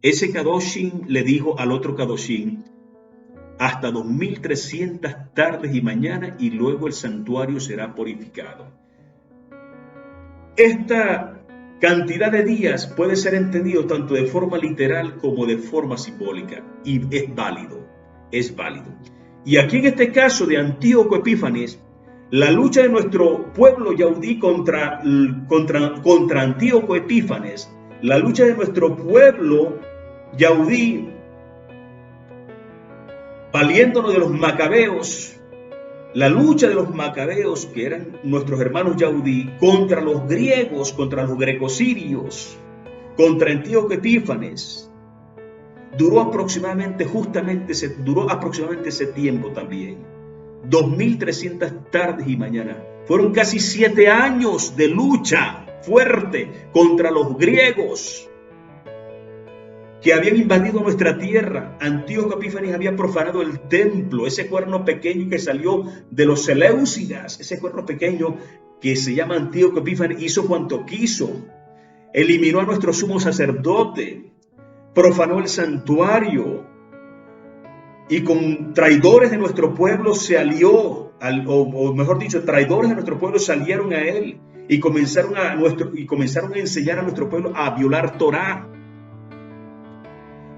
Speaker 1: Ese kadoshin le dijo al otro kadoshin: hasta 2300 tardes y mañanas, y luego el santuario será purificado. Esta cantidad de días puede ser entendido tanto de forma literal como de forma simbólica, y es válido. Y aquí en este caso de Antíoco Epífanes, la lucha de nuestro pueblo yaudí contra Antíoco Epífanes, la lucha de nuestro pueblo yaudí, valiéndonos de los macabeos, la lucha de los macabeos, que eran nuestros hermanos yaudí, contra los griegos, contra los grecosirios, contra Antíoco Epífanes, duró aproximadamente ese tiempo también. 2300 tardes y mañanas. Fueron casi 7 años de lucha fuerte contra los griegos que habían invadido nuestra tierra. Antíoco Epífanes había profanado el templo, ese cuerno pequeño que salió de los Seleucidas, ese cuerno pequeño que se llama Antíoco Epífanes, hizo cuanto quiso, eliminó a nuestro sumo sacerdote, profanó el santuario, y con traidores de nuestro pueblo se alió, o mejor dicho, traidores de nuestro pueblo salieron a él y comenzaron a enseñar a nuestro pueblo a violar Torah.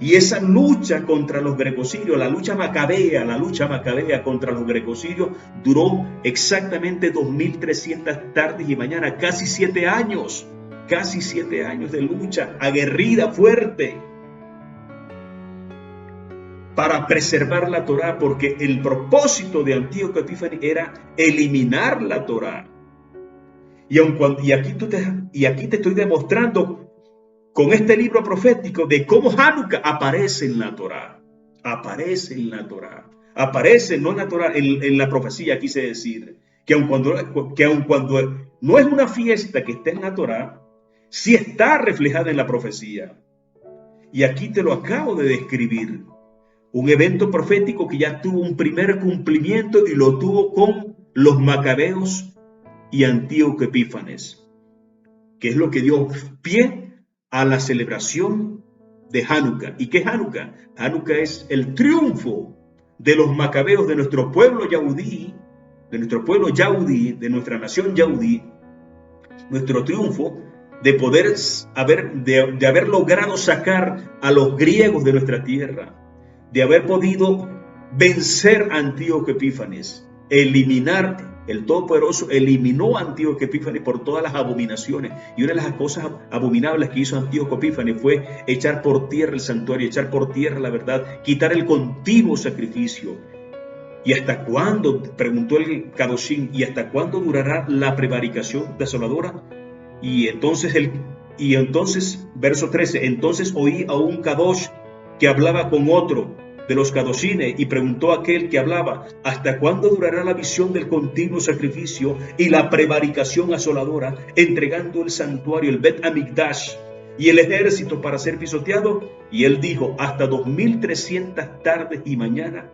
Speaker 1: Y esa lucha contra los grecosirios, la lucha macabea contra los grecosirios, duró exactamente 2300 tardes y mañanas, casi 7 años. casi 7 años de lucha aguerrida, fuerte, para preservar la Torá, porque el propósito de Antíoco Epífanes era eliminar la Torá. Y aquí te estoy demostrando con este libro profético de cómo Hanukkah aparece en la Torá. Aparece en la Torá. Aparece, no en la Torá, en la profecía, quise decir. Que aun cuando no es una fiesta que esté en la Torá, sí está reflejada en la profecía. Y aquí te lo acabo de describir. Un evento profético que ya tuvo un primer cumplimiento y lo tuvo con los macabeos y Antíoco Epífanes, que es lo que dio pie a la celebración de Hanukkah. ¿Y qué es Hanukkah? Hanukkah es el triunfo de los macabeos, de nuestro pueblo yaudí, de nuestra nación yaudí, nuestro triunfo de poder de haber logrado sacar a los griegos de nuestra tierra, de haber podido vencer a Antíoco Epífanes, eliminar. El Todopoderoso eliminó a Antíoco Epífanes por todas las abominaciones. Y una de las cosas abominables que hizo Antíoco Epífanes fue echar por tierra el santuario, echar por tierra la verdad, quitar el continuo sacrificio. ¿Y hasta cuándo? Preguntó el Kadoshim. ¿Y hasta cuándo durará la prevaricación desoladora? Y entonces, verso 13, entonces oí a un Kadosh que hablaba con otro de los Kadoshines, y preguntó a aquel que hablaba: ¿hasta cuándo durará la visión del continuo sacrificio y la prevaricación asoladora, entregando el santuario, el Bet Amikdash y el ejército para ser pisoteado? Y él dijo: hasta 2300 tardes y mañana,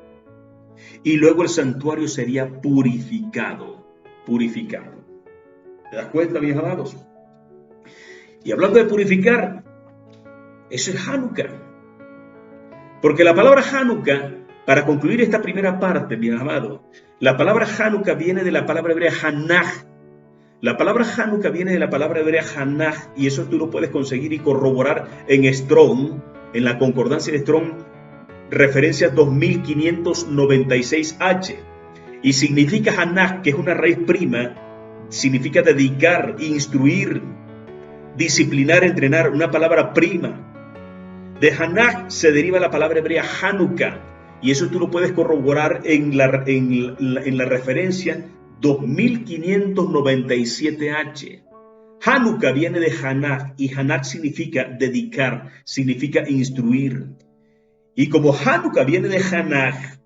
Speaker 1: y luego el santuario sería purificado. ¿Te das cuenta, mis amados? Y hablando de purificar, eso es Hanukkah. Porque la palabra Hanukkah, para concluir esta primera parte, mi amado, la palabra Hanukkah viene de la palabra hebrea Hanaj. La palabra Hanukkah viene de la palabra hebrea Hanaj, y eso tú lo puedes conseguir y corroborar en Strong, en la concordancia de Strong, referencia 2596H. Y significa Hanaj, que es una raíz prima, significa dedicar, instruir, disciplinar, entrenar, una palabra prima. De Hanaj se deriva la palabra hebrea Hanukkah, y eso tú lo puedes corroborar en la referencia 2597H. Hanukkah viene de Hanaj, y Hanaj significa dedicar, significa instruir. Y como Hanukkah viene de Hanaj,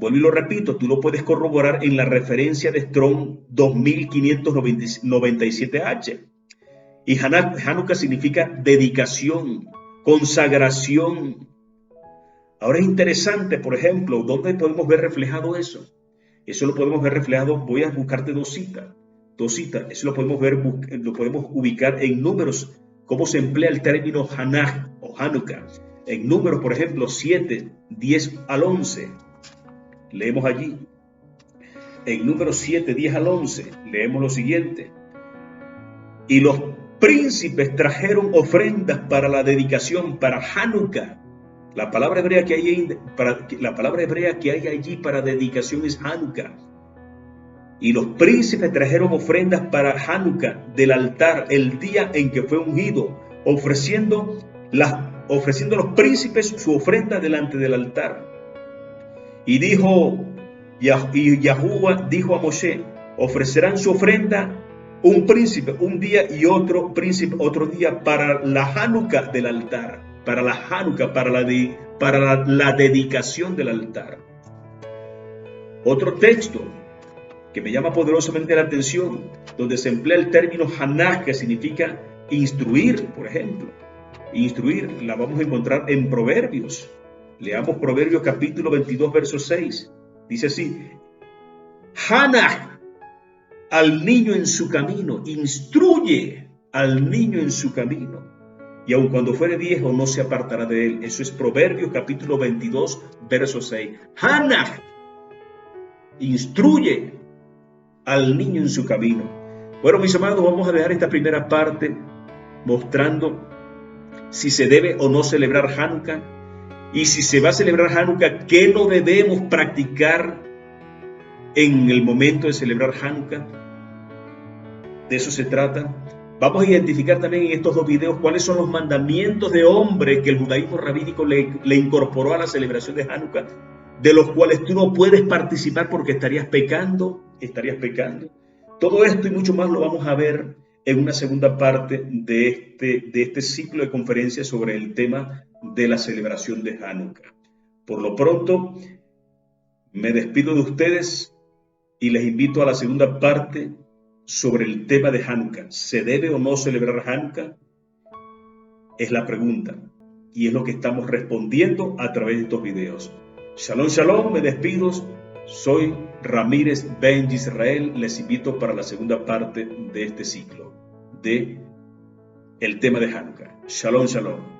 Speaker 1: vuelvo y lo repito, tú lo puedes corroborar en la referencia de Strong 2597H. Y Hanukkah significa dedicación, consagración. Ahora es interesante, por ejemplo, ¿dónde podemos ver reflejado eso? Eso lo podemos ver reflejado, voy a buscarte dos citas. Eso lo podemos ubicar en Números, cómo se emplea el término Hanaj o Hanukkah. En Números, por ejemplo, 7, 10 al 11. Leemos allí. En Números 7, 10 al 11, leemos lo siguiente. Y los príncipes trajeron ofrendas para la dedicación, para Hanukkah. La palabra hebrea que hay allí para dedicación es Hanukkah. Y los príncipes trajeron ofrendas para Hanukkah del altar el día en que fue ungido, ofreciendo a los príncipes su ofrenda delante del altar. Y Yahuwah dijo a Moshe: ofrecerán su ofrenda un príncipe un día y otro príncipe otro día para la Hanukkah del altar, para la Hanukkah, para la dedicación del altar. Otro texto que me llama poderosamente la atención, donde se emplea el término Hanaj, que significa instruir, por ejemplo. Instruir, la vamos a encontrar en Proverbios. Leamos Proverbios capítulo 22, verso 6. Dice así: Hanaj al niño en su camino, instruye al niño en su camino, y aun cuando fuere viejo no se apartará de él. Eso es Proverbios capítulo 22, verso 6. Hanaj, instruye al niño en su camino. Bueno, mis amados, vamos a dejar esta primera parte mostrando si se debe o no celebrar Hanukkah, y si se va a celebrar Hanukkah, ¿qué no debemos practicar en el momento de celebrar Hanukkah? De eso se trata. Vamos a identificar también en estos dos videos cuáles son los mandamientos de hombre que el judaísmo rabínico le incorporó a la celebración de Hanukkah, de los cuales tú no puedes participar porque estarías pecando. Todo esto y mucho más lo vamos a ver en una segunda parte de este ciclo de conferencias sobre el tema de la celebración de Hanukkah. Por lo pronto, me despido de ustedes y les invito a la segunda parte sobre el tema de Hanukkah. ¿Se debe o no celebrar Hanukkah? Es la pregunta y es lo que estamos respondiendo a través de estos videos. Shalom, shalom, me despido. Soy Ramírez Ben Israel. Les invito para la segunda parte de este ciclo de el tema de Hanukkah. Shalom, shalom.